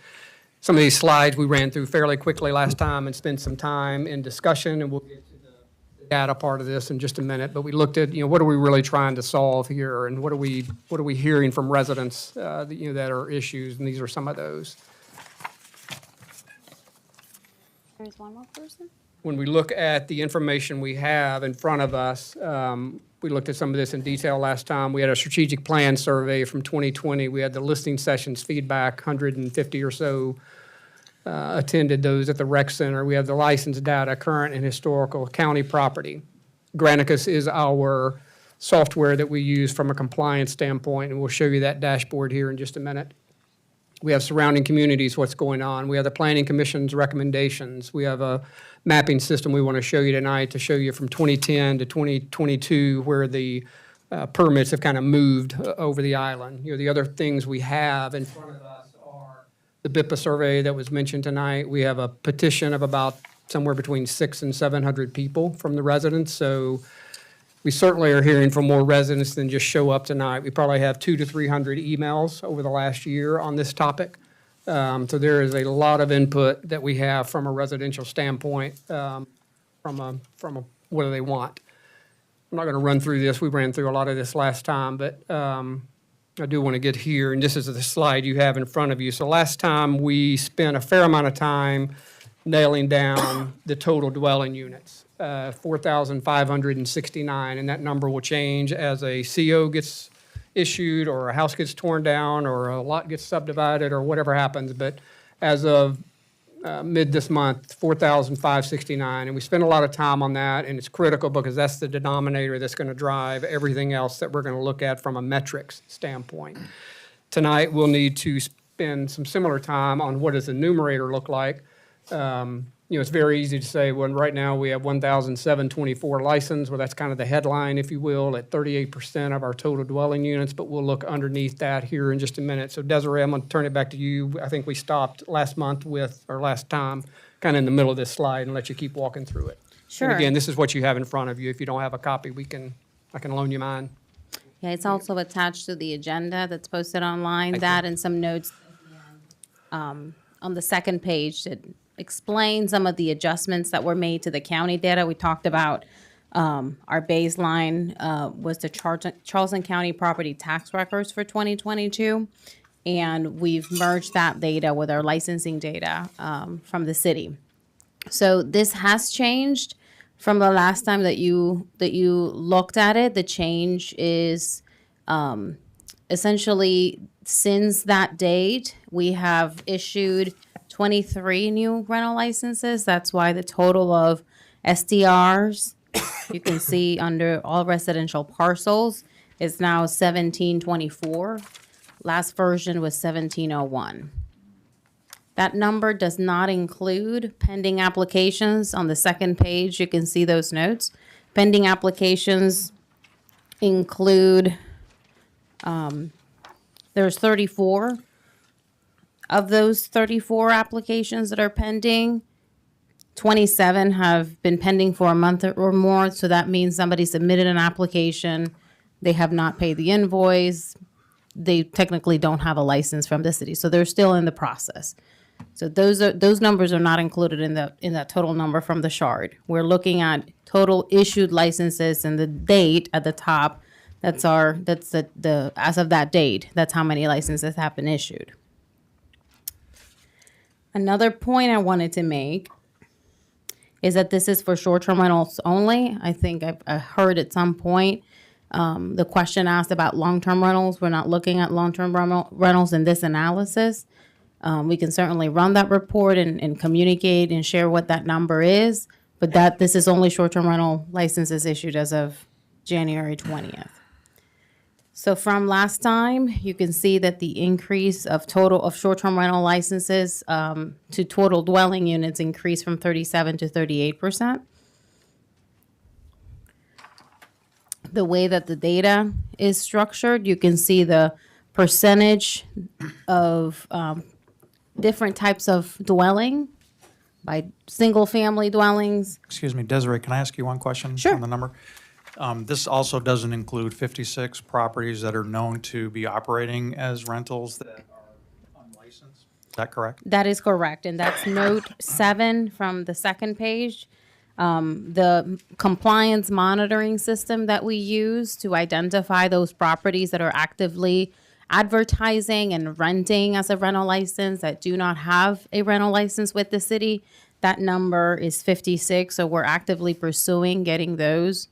some of these slides we ran through fairly quickly last time and spent some time in discussion, and we'll get to the data part of this in just a minute. But we looked at, what are we really trying to solve here, and what are we hearing from residents, that are issues, and these are some of those. There's one more person? When we look at the information we have in front of us, we looked at some of this in detail last time. We had a strategic plan survey from 2020. We had the listening sessions feedback, 150 or so attended those at the rec center. We have the license data, current and historical county property. Granicus is our software that we use from a compliance standpoint, and we'll show you that dashboard here in just a minute. We have surrounding communities, what's going on. We have the Planning Commission's recommendations. We have a mapping system we want to show you tonight to show you from 2010 to 2022 where the permits have kind of moved over the island. The other things we have in front of us are the BIPA survey that was mentioned tonight. We have a petition of about somewhere between 600 and 700 people from the residents. So we certainly are hearing from more residents than just show up tonight. We probably have 200 to 300 emails over the last year on this topic. So there is a lot of input that we have from a residential standpoint, from a what do they want. I'm not going to run through this. We ran through a lot of this last time, but I do want to get here, and this is the slide you have in front of you. So last time, we spent a fair amount of time nailing down the total dwelling units, 4,569, and that number will change as a CO gets issued, or a house gets torn down, or a lot gets subdivided, or whatever happens. But as of mid this month, 4,569, and we spent a lot of time on that, and it's critical because that's the denominator that's going to drive everything else that we're going to look at from a metrics standpoint. Tonight, we'll need to spend some similar time on what does the numerator look like. It's very easy to say, well, right now we have 1,724 licensed. Well, that's kind of the headline, if you will, at 38% of our total dwelling units, but we'll look underneath that here in just a minute. So Desiree, I'm going to turn it back to you. I think we stopped last time, kind of in the middle of this slide, and let you keep walking through it. Sure. And again, this is what you have in front of you. If you don't have a copy, I can loan you mine. Yeah, it's also attached to the agenda that's posted online. That and some notes on the second page that explain some of the adjustments that were made to the county data. We talked about our baseline was the Charleston County property tax records for 2022, and we've merged that data with our licensing data from the city. So this has changed from the last time that you looked at it. The change is essentially since that date, we have issued 23 new rental licenses. That's why the total of STRs, you can see under all residential parcels, is now 1724. Last version was 1701. That number does not include pending applications. On the second page, you can see those notes. Pending applications include, there's 34. Of those 34 applications that are pending, 27 have been pending for a month or more. So that means somebody submitted an application, they have not paid the invoice, they technically don't have a license from the city. So they're still in the process. So those numbers are not included in that total number from the shard. We're looking at total issued licenses and the date at the top. That's the as of that date. That's how many licenses have been issued. Another point I wanted to make is that this is for short-term rentals only. I think I heard at some point the question asked about long-term rentals. We're not looking at long-term rentals in this analysis. We can certainly run that report and communicate and share what that number is, but this is only short-term rental licenses issued as of January 20th. So from last time, you can see that the increase of total of short-term rental licenses to total dwelling units increased from 37 to 38%. The way that the data is structured, you can see the percentage of different types of dwelling by single-family dwellings. Excuse me, Desiree, can I ask you one question? Sure. On the number? This also doesn't include 56 properties that are known to be operating as rentals that are unlicensed. Is that correct? That is correct, and that's note 7 from the second page. The compliance monitoring system that we use to identify those properties that are actively advertising and renting as a rental license that do not have a rental license with the city, that number is 56, so we're actively pursuing getting those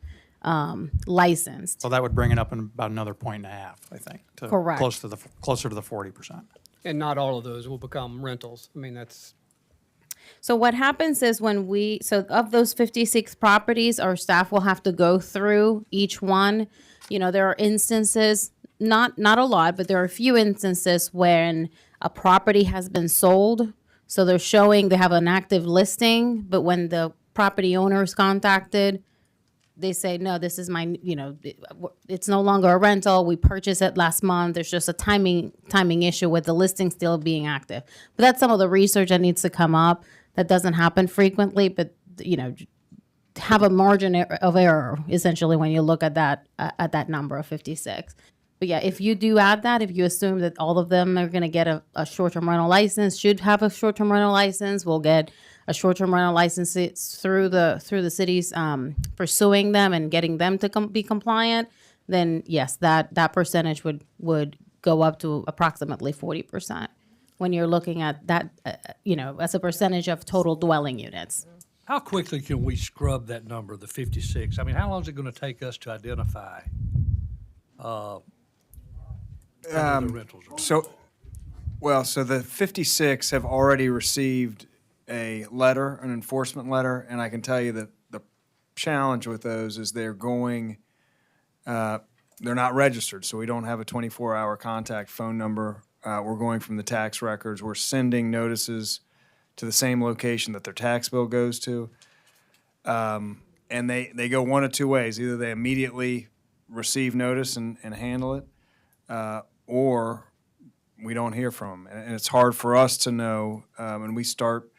licensed. So that would bring it up in about another 1.5, I think. To Correct. Closer to the 40%. And not all of those will become rentals. I mean, that's... So what happens is so of those 56 properties, our staff will have to go through each one. You know, there are instances, not a lot, but there are a few instances when a property has been sold. So they're showing they have an active listing, but when the property owner is contacted, they say, no, this is it's no longer a rental. We purchased it last month. There's just a timing issue with the listing still being active. But that's some of the research that needs to come up. That doesn't happen frequently, but, have a margin of error, essentially, when you look at that number of 56. But yeah, if you do add that, if you assume that all of them are going to get a short-term rental license, should have a short-term rental license, we'll get a short-term rental license through the cities pursuing them and getting them to be compliant, then yes, that percentage would go up to approximately 40% when you're looking at that, as a percentage of total dwelling units. How quickly can we scrub that number, the 56? I mean, how long is it going to take us to identify how many of the rentals are? So the 56 have already received a letter, an enforcement letter, and I can tell you that the challenge with those is they're not registered, so we don't have a 24-hour contact phone number. We're going from the tax records. We're sending notices to the same location that their tax bill goes to. And they go one of two ways. Either they immediately receive notice and handle it, or we don't hear from them. And it's hard for us to know. And we start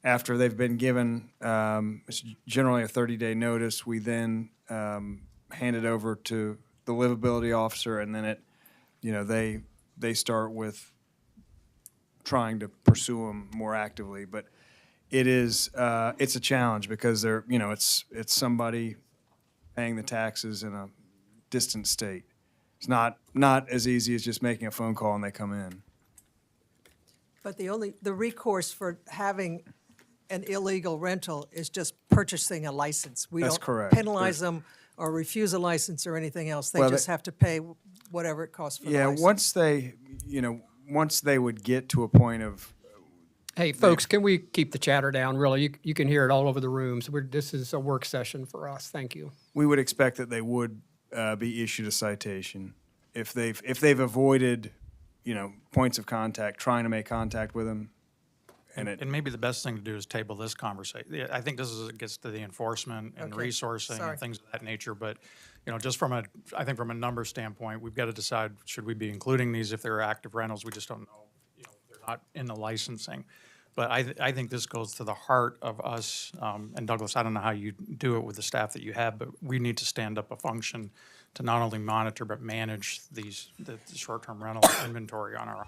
after they've been given, it's generally a 30-day notice. We then hand it over to the livability officer, and then they start with trying to pursue them more actively. But it's a challenge because it's somebody paying the taxes in a distant state. It's not as easy as just making a phone call and they come in. But the recourse for having an illegal rental is just purchasing a license. We That's don't correct. penalize them or refuse a license or anything else. They Well, just have to pay whatever it costs for the license. Once they would get to a point of, Hey, folks, can we keep the chatter down? Really, you can hear it all over the room. So this is a work session for us. Thank you. we would expect that they would be issued a citation if they've avoided, points of contact, trying to make contact with them. And maybe the best thing to do is table this conversation. Yeah, I think this gets to the enforcement and Okay, resourcing sorry. and things of that nature. But, just from a number standpoint, we've got to decide, should we be including these if they're active rentals? We just don't know. They're not in the licensing. But I think this goes to the heart of us, and Douglas, I don't know how you do it with the staff that you have, but we need to stand up a function to not only monitor but manage the short-term rental inventory on our own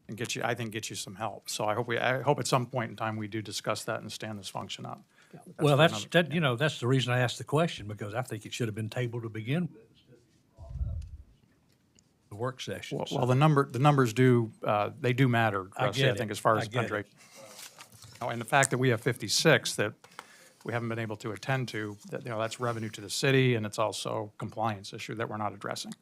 and get you some help. So I hope at some point in time we do discuss that and stand this function up. Well, that's the reason I asked the question, because I think it should have been tabled to begin with. The work session. Well, the numbers do matter, I Rusty, get I think, it. as far I as get country. it. And the fact that we have 56 that we haven't been able to attend to, that's revenue to the city, and it's also compliance issue that we're not addressing.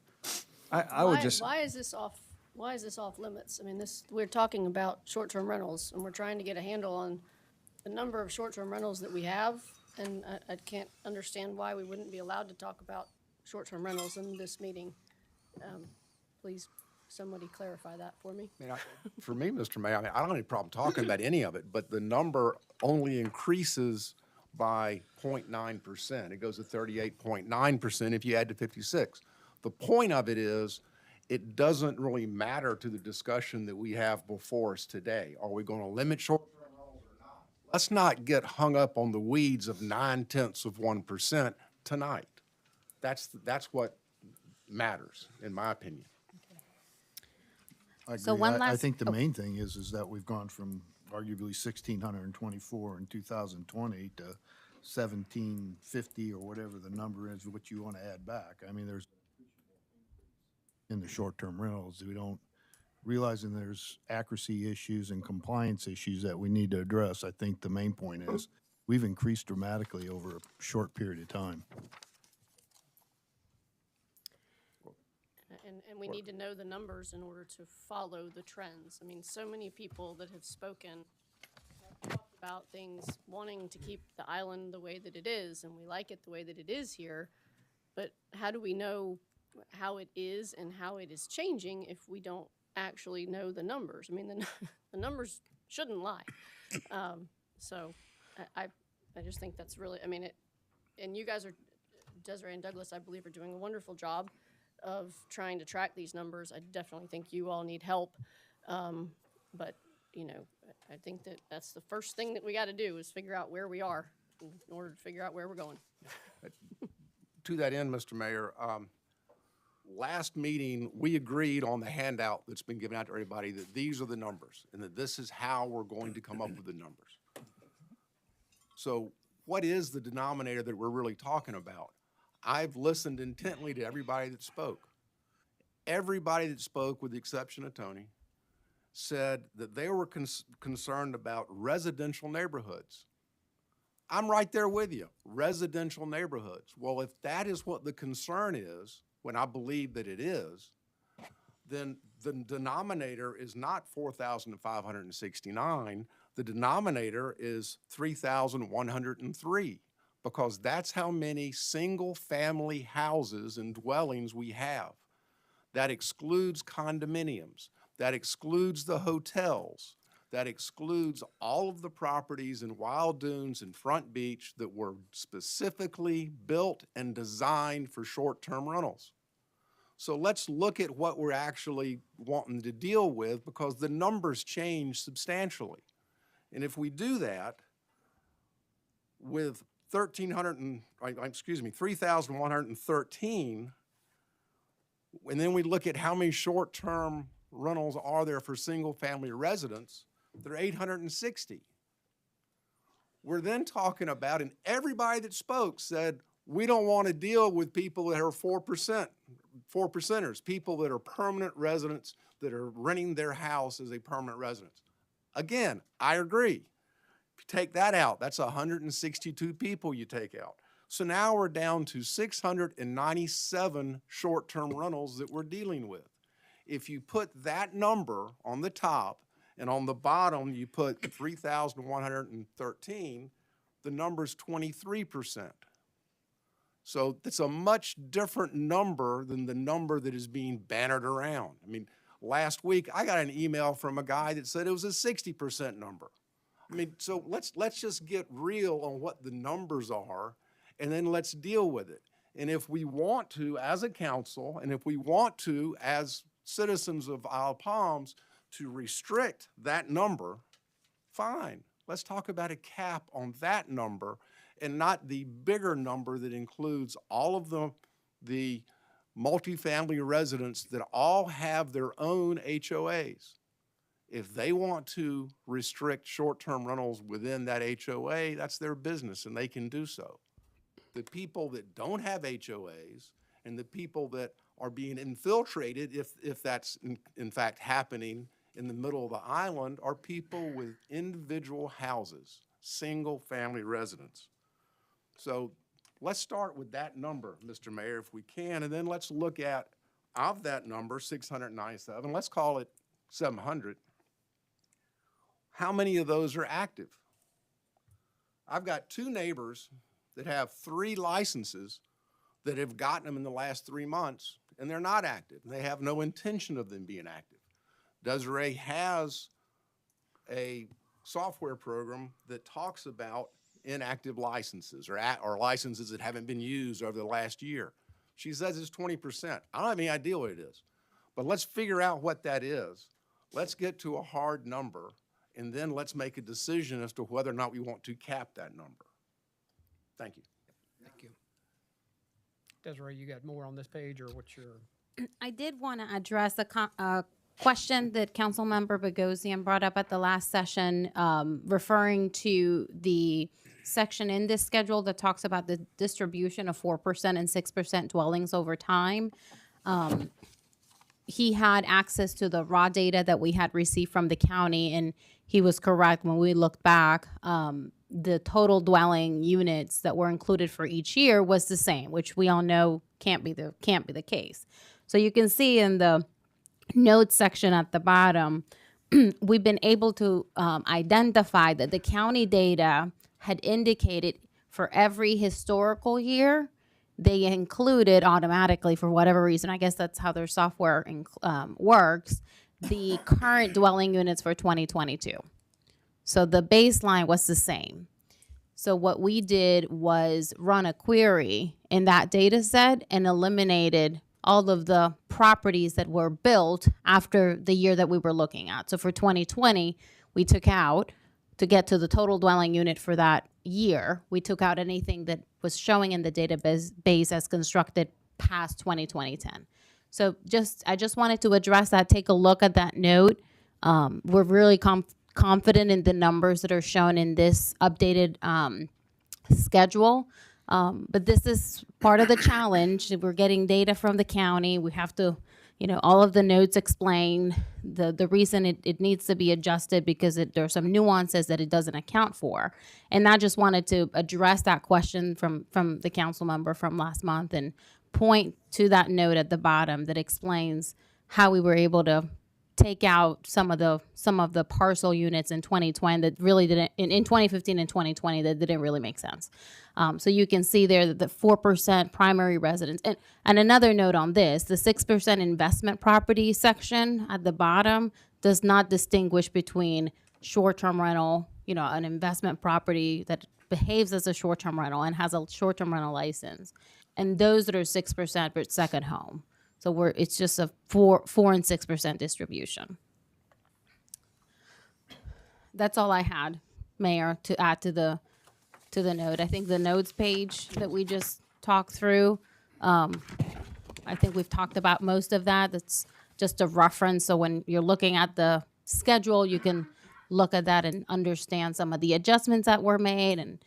I would just. Why is this off? Why is this off limits? I mean, we're talking about short-term rentals, and we're trying to get a handle on the number of short-term rentals that we have, and I can't understand why we wouldn't be allowed to talk about short-term rentals in this meeting. Please, somebody clarify that for me. For me, Mr. Mayor, I don't have any problem talking about any of it, but the number only increases by 0.9%. It goes to 38.9% if you add to 56. The point of it is, it doesn't really matter to the discussion that we have before us today. Are we going to limit short-term rentals or not? Let's not get hung up on the weeds of 0.9% tonight. That's what matters, in my opinion. I agree. So one I last- think the main thing is that we've gone from arguably 1,624 in 2020 to 1,750 or whatever the number is, what you want to add back. I mean, there's in the short-term rentals, we don't realizing there's accuracy issues and compliance issues that we need to address. I think the main point is we've increased dramatically over a short period of time. And we need to know the numbers in order to follow the trends. I mean, so many people that have spoken have talked about things, wanting to keep the island the way that it is, and we like it the way that it is here. But how do we know how it is and how it is changing if we don't actually know the numbers? I mean, the numbers shouldn't lie. So I just think that's really, I mean, and you guys are, Desiree and Douglas, I believe, are doing a wonderful job of trying to track these numbers. I definitely think you all need help. But, I think that's the first thing that we got to do is figure out where we are in order to figure out where we're going. To that end, Mr. Mayor, last meeting, we agreed on the handout that's been given out to everybody that these are the numbers and that this is how we're going to come up with the numbers. So what is the denominator that we're really talking about? I've listened intently to everybody that spoke. Everybody that spoke, with the exception of Tony, said that they were concerned about residential neighborhoods. I'm right there with you, residential neighborhoods. Well, if that is what the concern is, when I believe that it is, then the denominator is not 4,569. The denominator is 3,103, because that's how many single-family houses and dwellings we have. That excludes condominiums. That excludes the hotels. That excludes all of the properties in Wild Dunes and Front Beach that were specifically built and designed for short-term rentals. So let's look at what we're actually wanting to deal with, because the numbers change substantially. And if we do that with 3,113, and then we look at how many short-term rentals are there for single-family residents, they're 860. We're then talking about, and everybody that spoke said, we don't want to deal with people that are 4%ers, people that are permanent residents that are renting their house as a permanent residence. Again, I agree. If you take that out, that's 162 people you take out. So now we're down to 697 short-term rentals that we're dealing with. If you put that number on the top and on the bottom you put 3,113, the number's 23%. So it's a much different number than the number that is being bannered around. I mean, last week I got an email from a guy that said it was a 60% number. I mean, so let's just get real on what the numbers are, and then let's deal with it. And if we want to, as a council, and if we want to, as citizens of Isle Palms, to restrict that number, fine. Let's talk about a cap on that number and not the bigger number that includes all of the multifamily residents that all have their own HOAs. If they want to restrict short-term rentals within that HOA, that's their business and they can do so. The people that don't have HOAs and the people that are being infiltrated, if that's in fact happening in the middle of the island, are people with individual houses, single-family residents. So let's start with that number, Mr. Mayor, if we can, and then let's look at, of that number, 697, let's call it 700, how many of those are active? I've got two neighbors that have 3 licenses that have gotten them in the last 3 months, and they're not active. They have no intention of them being active. Desiree has a software program that talks about inactive licenses or licenses that haven't been used over the last year. She says it's 20%. I don't have any idea what it is, but let's figure out what that is. Let's get to a hard number, and then let's make a decision as to whether or not we want to cap that number. Thank you. Thank you. Desiree, you got more on this page, or what's your? I did want to address a question that Councilmember Bogosian brought up at the last session, referring to the section in this schedule that talks about the distribution of 4% and 6% dwellings over time. He had access to the raw data that we had received from the county, and he was correct when we looked back. The total dwelling units that were included for each year was the same, which we all know can't be the case. So you can see in the notes section at the bottom, we've been able to identify that the county data had indicated for every historical year, they included automatically, for whatever reason, I guess that's how their software works, the current dwelling units for 2022. So the baseline was the same. So what we did was run a query in that data set and eliminated all of the properties that were built after the year that we were looking at. So for 2020, we took out, to get to the total dwelling unit for that year, we took out anything that was showing in the database as constructed past 2010. So I just wanted to address that. Take a look at that note. We're really confident in the numbers that are shown in this updated schedule. But this is part of the challenge. We're getting data from the county. We have to, all of the notes explain the reason it needs to be adjusted because there's some nuances that it doesn't account for. And I just wanted to address that question from the council member from last month and point to that note at the bottom that explains how we were able to take out some of the parcel units in 2020 that really didn't in 2015 and 2020 that didn't really make sense. So you can see there that the 4% primary residence and another note on this, the 6% investment property section at the bottom does not distinguish between short-term rental, an investment property that behaves as a short-term rental and has a short-term rental license, and those that are 6% but second home. So it's just a 4 and 6% distribution. That's all I had, Mayor, to add to the note. I think the notes page that we just talked through, I think we've talked about most of that. That's just a reference. So when you're looking at the schedule, you can look at that and understand some of the adjustments that were made, and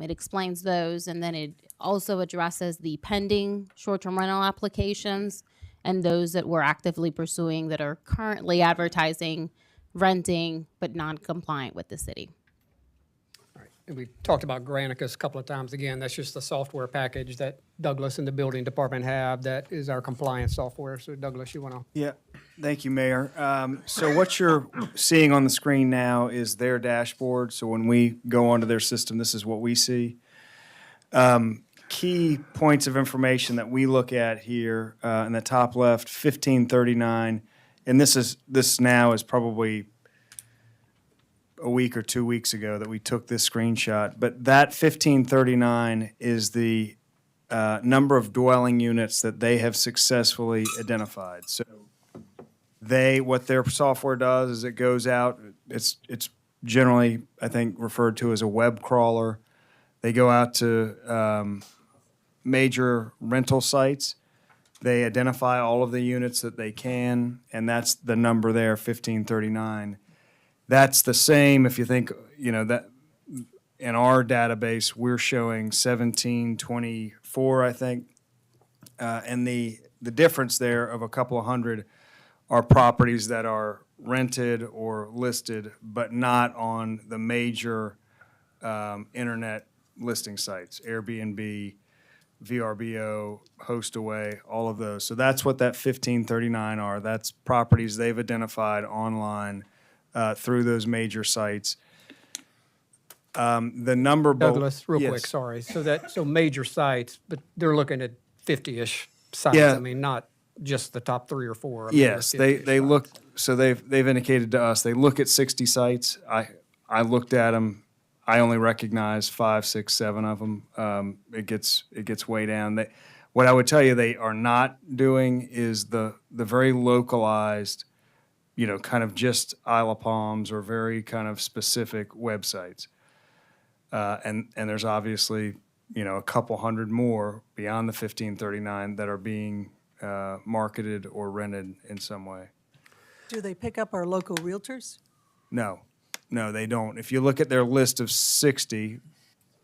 it explains those. And then it also addresses the pending short-term rental applications and those that we're actively pursuing that are currently advertising, renting, but non-compliant with the city. And we talked about Granicus a couple of times. Again, that's just the software package that Douglas and the building department have that is our compliance software. So Douglas, you want to? Yeah, thank you, Mayor. So what you're seeing on the screen now is their dashboard. So when we go onto their system, this is what we see. Key points of information that we look at here in the top left, 1539, and this now is probably a week or 2 weeks ago that we took this screenshot. But that 1539 is the number of dwelling units that they have successfully identified. So what their software does is it goes out. It's generally, I think, referred to as a web crawler. They go out to major rental sites. They identify all of the units that they can, and that's the number there, 1539. That's the same if you think, that in our database, we're showing 1724, I think. And the difference there of a couple of hundred are properties that are rented or listed, but not on the major internet listing sites, Airbnb, VRBO, HostAway, all of those. So that's what that 1539 are. That's properties they've identified online through those major sites. The number... Douglas, real Yes. quick, sorry. So major sites, but they're looking at 50-ish sites. Yeah. I mean, not just the top 3 or 4. I mean, Yes, they're 50-ish they sites. look. So they've indicated to us they look at 60 sites. I looked at them. I only recognize 5, 6, 7 of them. It gets way down. What I would tell you they are not doing is the very localized, kind of just Isle of Palms or very kind of specific websites. And there's obviously a couple hundred more beyond the 1539 that are being marketed or rented in some way. Do they pick up our local realtors? No, they don't. If you look at their list of 60,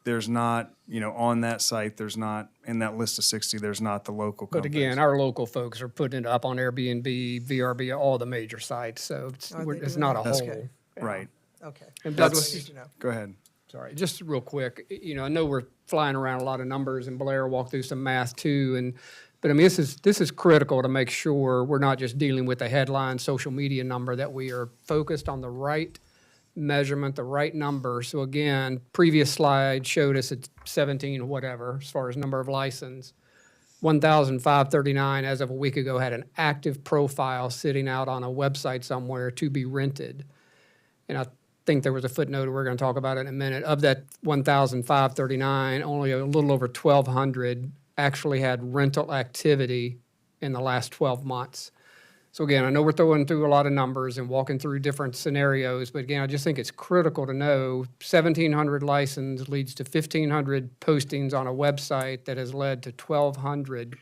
there's not, on that site, there's not, in that list of 60, there's not the local But companies. again, our local folks are putting it up on Airbnb, VRBO, all the major sites. So it's doing not a that? whole. Okay. Right. Okay. And That's- Douglas, Good to know. Go ahead. sorry, just real quick, I know we're flying around a lot of numbers, and Blair walked through some math too, but I mean, this is critical to make sure we're not just dealing with a headline social media number, that we are focused on the right measurement, the right number. So again, previous slide showed us at 17 whatever as far as number of license. 1,539 as of a week ago had an active profile sitting out on a website somewhere to be rented. And I think there was a footnote, we're going to talk about it in a minute. Of that 1,539, only a little over 1,200 actually had rental activity in the last 12 months. So again, I know we're throwing through a lot of numbers and walking through different scenarios, but again, I just think it's critical to know 1,700 license leads to 1,500 postings on a website that has led to 1,200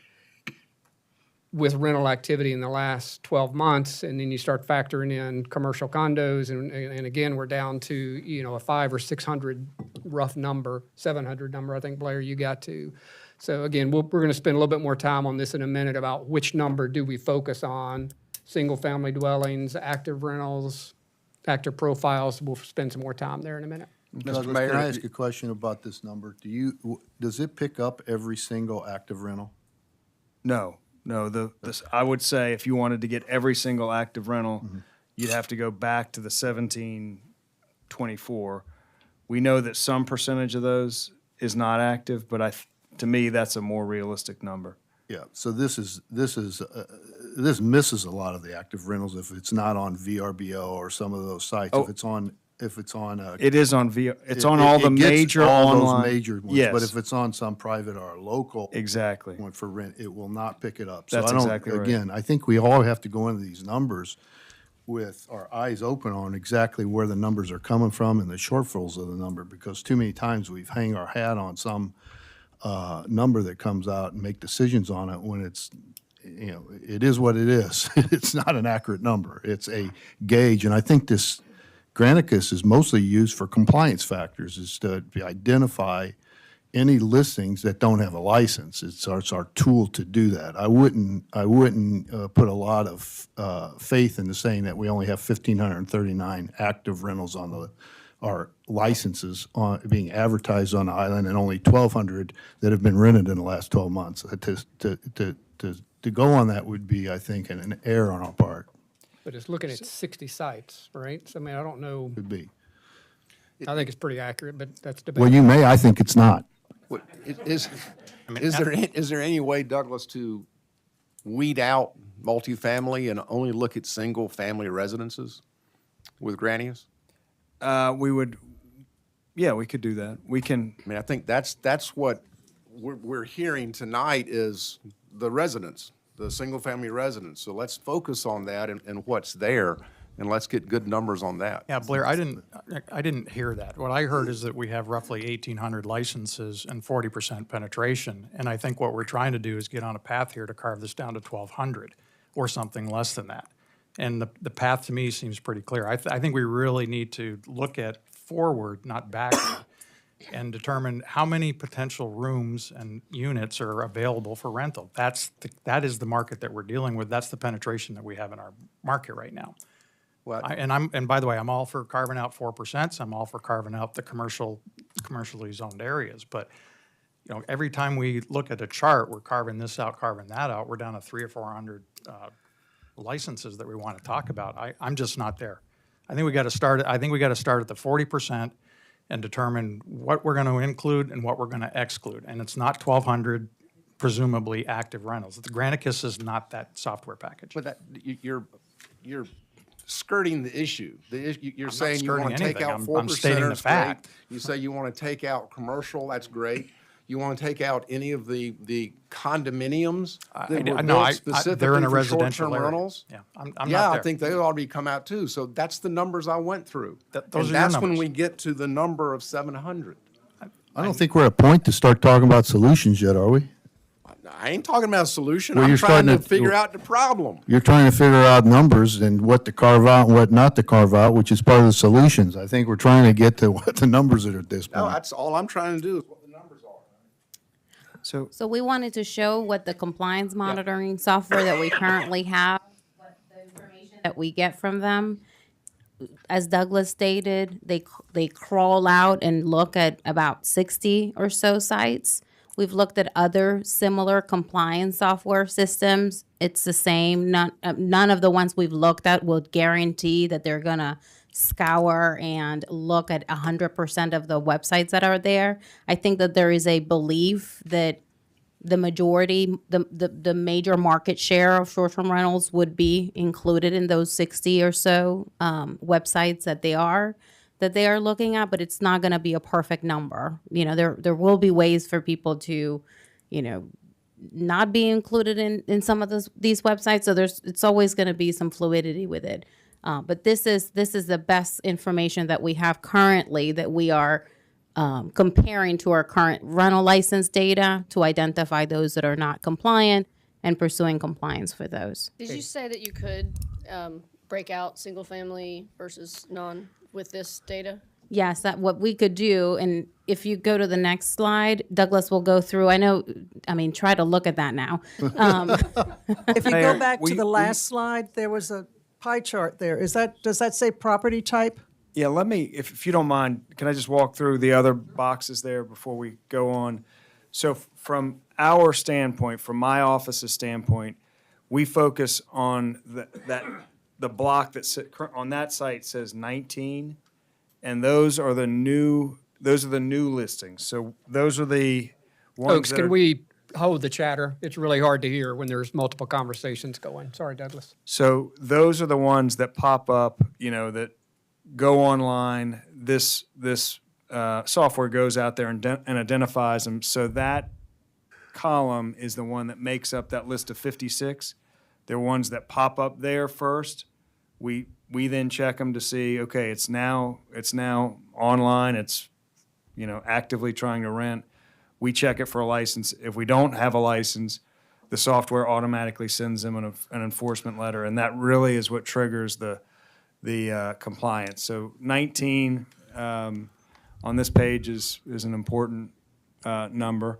with rental activity in the last 12 months, and then you start factoring in commercial condos, and again, we're down to, you know, a 500 or 600 rough number, 700 number, I think, Blair, you got to. So again, we're going to spend a little bit more time on this in a minute about which number do we focus on, single-family dwellings, active rentals, active profiles. We'll spend some more time there in a minute. Douglas, Mayor, can I ask a question about this number? Does it pick up every single active rental? No, I would say if you wanted to get every single active rental, you'd have to go back to the 1724. We know that some percentage of those is not active, but to me, that's a more realistic number. Yeah, so this misses a lot of the active rentals if it's not on VRBO or some of those sites. Oh. It is on it's on all the gets major all online. those major ones. Yes. But if it's on some private or local Exactly. one for rent, it will not pick it up. That's So I don't, exactly right. again, I think we all have to go into these numbers with our eyes open on exactly where the numbers are coming from and the shortfalls of the number, because too many times we've hang our hat on some number that comes out and make decisions on it when it's, you know, it is what it is. It's not an accurate number. It's a gauge, and I think this Granicus is mostly used for compliance factors, is to identify any listings that don't have a license. It's our tool to do that. I wouldn't put a lot of faith into saying that we only have 1,539 active rentals on our licenses being advertised on the island, and only 1,200 that have been rented in the last 12 months. To go on that would be, I think, an error on our part. But it's looking at 60 sites, right? So, I mean, I don't know. Could be. I think it's pretty accurate, but that's Well, debatable. you may. I think it's not. Is there any way, Douglas, to weed out multifamily and only look at single-family residences with Granicus? We could do that. We can. I mean, I think that's what we're hearing tonight is the residents, the single-family residents. So let's focus on that and what's there, and let's get good numbers on that. Yeah, Blair, I didn't hear that. What I heard is that we have roughly 1,800 licenses and 40% penetration. And I think what we're trying to do is get on a path here to carve this down to 1,200 or something less than that. And the path to me seems pretty clear. I think we really need to look at forward, not backward, and determine how many potential rooms and units are available for rental. That is the market that we're dealing with. That's the penetration that we have in our market right now. Well, And by the way, I'm all for carving out 4%. So I'm all for carving out the commercially zoned areas. But you know, every time we look at a chart, we're carving this out, carving that out. We're down to 300 or 400 licenses that we want to talk about. I'm just not there. I think we got to start at the 40% and determine what we're going to include and what we're going to exclude. And it's not 1,200 presumably active rentals. The Granicus is not that software package. But you're skirting the issue. You're saying you want to take out 4%. I'm stating the fact. You say you want to take out commercial. That's great. You want to take out any of the condominiums that were built specifically they're in a for residential short-term area. rentals? Yeah, I'm Yeah, not there. I think they ought to come out too. So that's the numbers I went through. Those and are your that's when numbers. we get to the number of 700. I don't think we're at a point to start talking about solutions yet, are we? I ain't talking about a solution. Well, I'm you're trying to starting to- figure out the problem. You're trying to figure out numbers and what to carve out and what not to carve out, which is part of the solutions. I think we're trying to get to what the numbers are at this No, point. that's all I'm trying to do is what the numbers are. So we wanted to show what the compliance monitoring software that we currently have, what the information that we get from them. As Douglas stated, they crawl out and look at about 60 or so sites. We've looked at other similar compliance software systems. It's the same. None of the ones we've looked at will guarantee that they're gonna scour and look at 100% of the websites that are there. I think that there is a belief that the majority, the major market share of short-term rentals would be included in those 60 or so websites that they are looking at, but it's not going to be a perfect number. You know, there will be ways for people to, you know, not be included in some of these websites. So it's always going to be some fluidity with it. But this is the best information that we have currently that we are comparing to our current rental license data to identify those that are not compliant and pursuing compliance for those. Did you say that you could break out single family versus non with this data? Yes, that what we could do, and if you go to the next slide, Douglas will go through. Try to look at that now. If you go back to the last slide, there was a pie chart there. Does that say property type? Yeah, let me, if you don't mind, can I just walk through the other boxes there before we go on? So from our standpoint, from my office's standpoint, we focus on the block on that site says 19, and those are the new listings. So those are the ones Folks, that can are, we hold the chatter? It's really hard to hear when there's multiple conversations going. Sorry, Douglas. So those are the ones that pop up, that go online. This software goes out there and identifies them. So that column is the one that makes up that list of 56. They're ones that pop up there first. We then check them to see, okay, it's now online. It's actively trying to rent. We check it for a license. If we don't have a license, the software automatically sends them an enforcement letter, and that really is what triggers the compliance. So 19 on this page is an important number.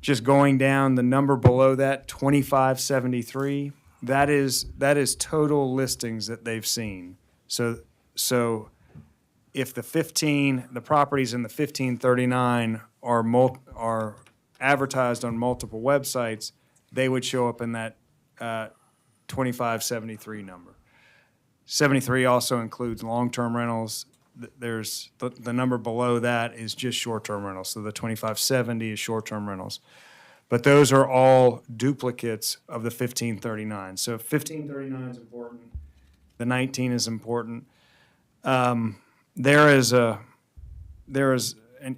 Just going down, the number below that, 2573, that is total listings that they've seen. So if the properties in the 1539 are advertised on multiple websites, they would show up in that 2573 number. 73 also includes long-term rentals. There's the number below that is just short-term rentals. So the 2570 is short-term rentals. But those are all duplicates of the 1539. So 1539 is important. The 19 is important. There is, and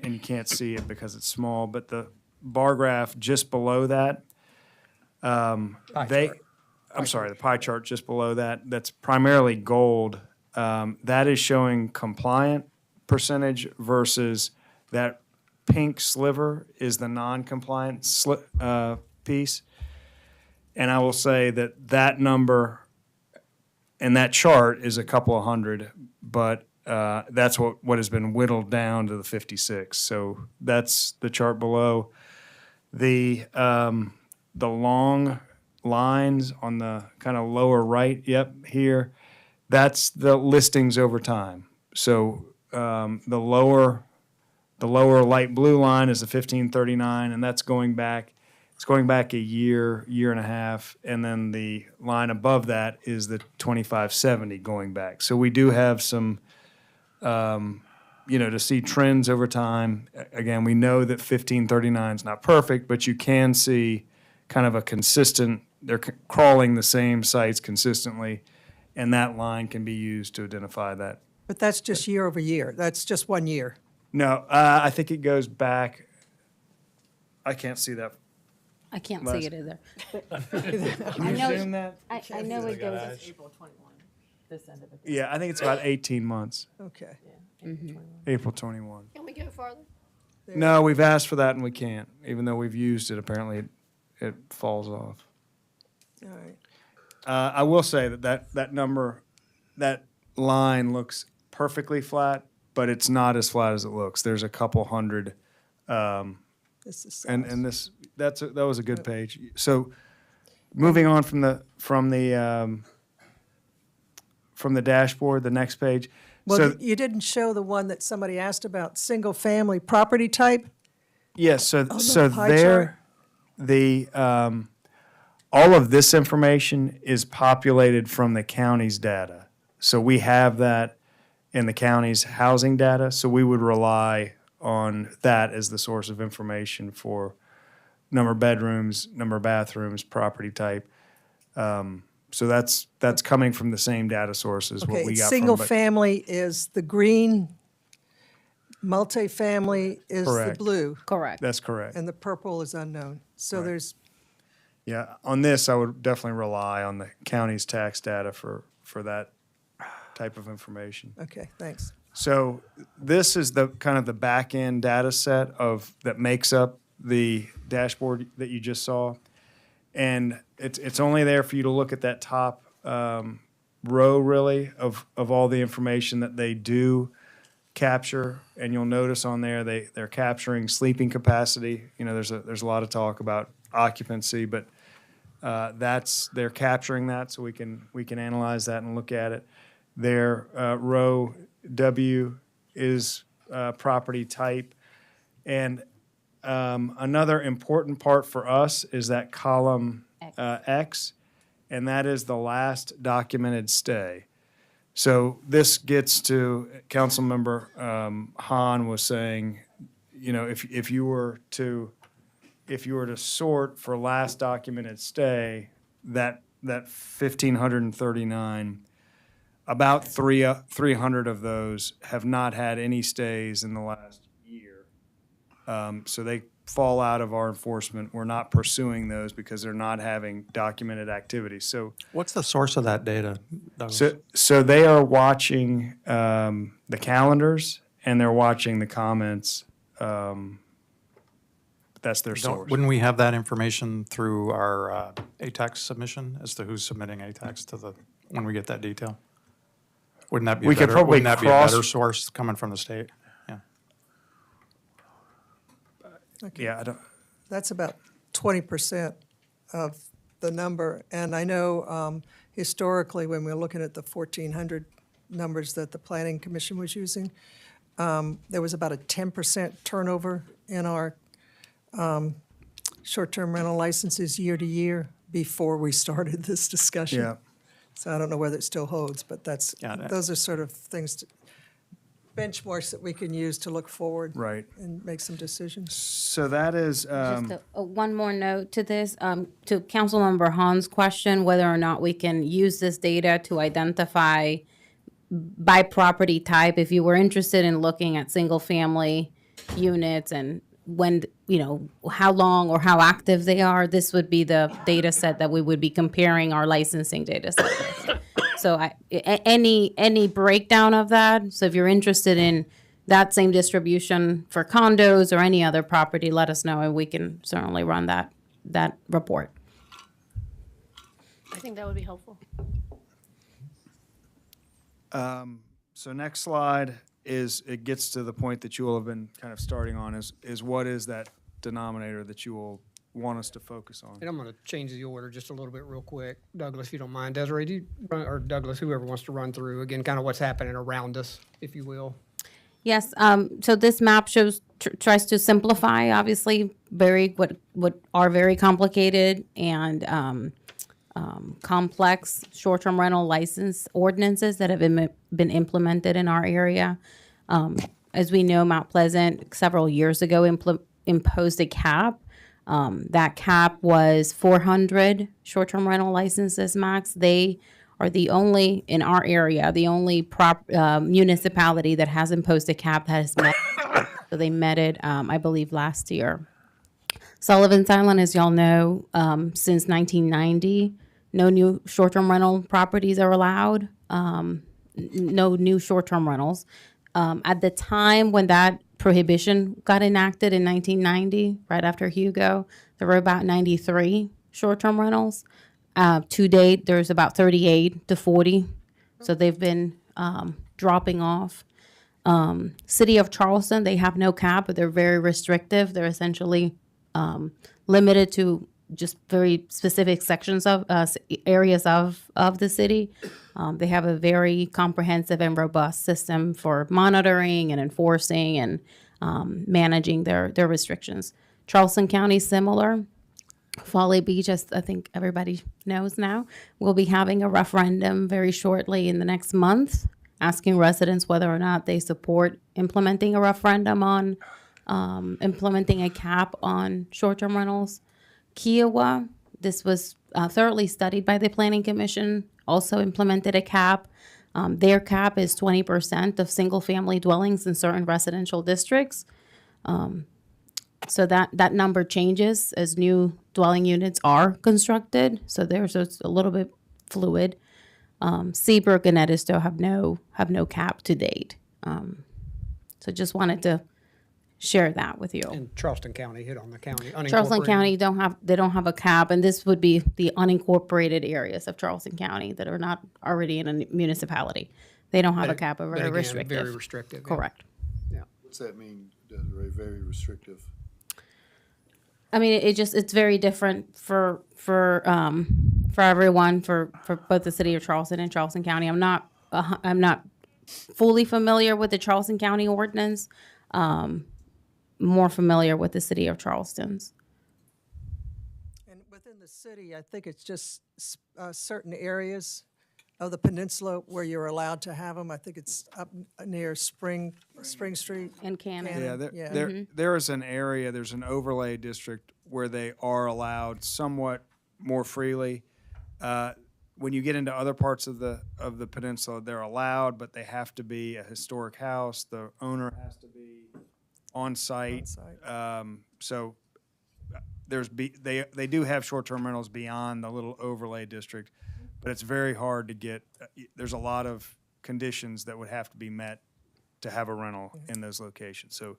you can't see it because it's small, but the bar graph just below that, the pie chart just below that, that's primarily gold. That is showing compliant percentage versus that pink sliver is the non-compliant piece. And I will say that number and that chart is a couple of hundred, but that's what has been whittled down to the 56. So that's the chart below. The long lines on the kind of lower right, here, that's the listings over time. So the lower light blue line is the 1539, and that's going back. It's going back a year and a half, and then the line above that is the 2570 going back. So we do have some, to see trends over time. Again, we know that 1539 is not perfect, but you can see kind of a consistent. They're crawling the same sites consistently, and that line can be used to identify that. But that's just year over year. That's just 1 year. No, I think it goes back. I can't see that. I can't see it either. Can you zoom that? I know it goes April 21, this end of it. Yeah, I think it's about 18 months. Okay. April 21. Can we go farther? No, we've asked for that and we can't. Even though we've used it, apparently it falls off. All right. I will say that number, that line looks perfectly flat, but it's not as flat as it looks. There's a couple hundred. This is And this that was a good page. So moving on from the dashboard, the next page. Well, So you didn't show the one that somebody asked about, single-family property type? yes, so the pie there, all of this information is populated from the county's data. So we have that in the county's housing data. So we would rely on that as the source of information for number of bedrooms, number of bathrooms, property type. So that's coming from the same data source as what we got from. Single family is the green, multifamily is the Correct. blue. Correct. That's correct. And the purple is unknown. So Right. there's, Yeah, on this, I would definitely rely on the county's tax data for that type of information. okay, thanks. So this is the kind of the back end data set that makes up the dashboard that you just saw. And it's only there for you to look at that top row, really, of all the information that they do capture. And you'll notice on there they're capturing sleeping capacity. You know, there's a lot of talk about occupancy, but they're capturing that, so we can analyze that and look at it. Their row W is property type, and another important part for us is that column X, and that is the last documented stay. So this gets to Councilmember Hahn was saying, you know, if you were to sort for last documented stay, that 1,539, about 300 of those have not had any stays in the last year. So they fall out of our enforcement. We're not pursuing those because they're not having documented activity. So What's the source of that data, Douglas? so they are watching the calendars and they're watching the comments. That's their source. Wouldn't we have that information through our ATAX submission as to who's submitting ATAX when we get that detail? Wouldn't that be We could probably wouldn't that be a better source coming from the state? Yeah. Okay. Yeah, I don't. That's about 20% of the number. And I know historically, when we were looking at the 1,400 numbers that the Planning Commission was using, there was about a 10% turnover in our short-term rental licenses year to year before we started this discussion. Yeah. So I don't know whether it still holds, but Yeah, those are sort of things, benchmarks that we can use to look forward. Right. And make some decisions. So that is. Just one more note to this, to Councilmember Hahn's question, whether or not we can use this data to identify by property type. If you were interested in looking at single-family units and when, you know, how long or how active they are, this would be the data set that we would be comparing our licensing data set with. So any breakdown of that, so if you're interested in that same distribution for condos or any other property, let us know and we can certainly run that report. I think that would be helpful. So next slide it gets to the point that you will have been kind of starting on is what is that denominator that you will want us to focus on? And I'm going to change the order just a little bit real quick. Douglas, if you don't mind. Desiree, do you run, or Douglas, whoever wants to run through, again, kind of what's happening around us, if you will. Yes, so this map tries to simplify, obviously, what are very complicated and complex short-term rental license ordinances that have been implemented in our area. As we know, Mount Pleasant several years ago imposed a cap. That cap was 400 short-term rental licenses max. They are the only, in our area, the only municipality that has imposed a cap that has met. So they met it, I believe, last year. Sullivan's Island, as y'all know, since 1990, no new short-term rental properties are allowed. No new short-term rentals. At the time when that prohibition got enacted in 1990, right after Hugo, there were about 93 short-term rentals. To date, there's about 38 to 40. So they've been dropping off. City of Charleston, they have no cap, but they're very restrictive. They're essentially limited to just very specific sections of areas of the city. They have a very comprehensive and robust system for monitoring and enforcing and managing their restrictions. Charleston County, similar. Folly Beach, as I think everybody knows now, will be having a referendum very shortly in the next month, asking residents whether or not they support implementing a referendum on implementing a cap on short-term rentals. Kiowa, this was thoroughly studied by the Planning Commission, also implemented a cap. Their cap is 20% of single-family dwellings in certain residential districts. So that number changes as new dwelling units are constructed. So there's a little bit fluid. Seabrook and Edisto have no cap to date. So just wanted to share that with you. And Charleston County hit on the county. Charleston unincorporated. County they don't have a cap, and this would be the unincorporated areas of Charleston County that are not already in a municipality. They don't have a cap, or But very again, restrictive. Very restrictive. yeah. Correct. What's that mean, Desiree, very restrictive? I mean, it's very different for everyone, for both the city of Charleston and Charleston County. I'm not fully familiar with the Charleston County ordinance. More familiar with the city of Charleston's. And within the city, I think it's just certain areas of the peninsula where you're allowed to have them. I think it's up near Spring Street. And Cannon. There is an area, there's an overlay district where they are allowed somewhat more freely. When you get into other parts of the peninsula, they're allowed, but they have to be a historic house. The owner has to be on site. So they do have short-term rentals beyond the little overlay district, but it's very hard to get. There's a lot of conditions that would have to be met to have a rental in those locations. So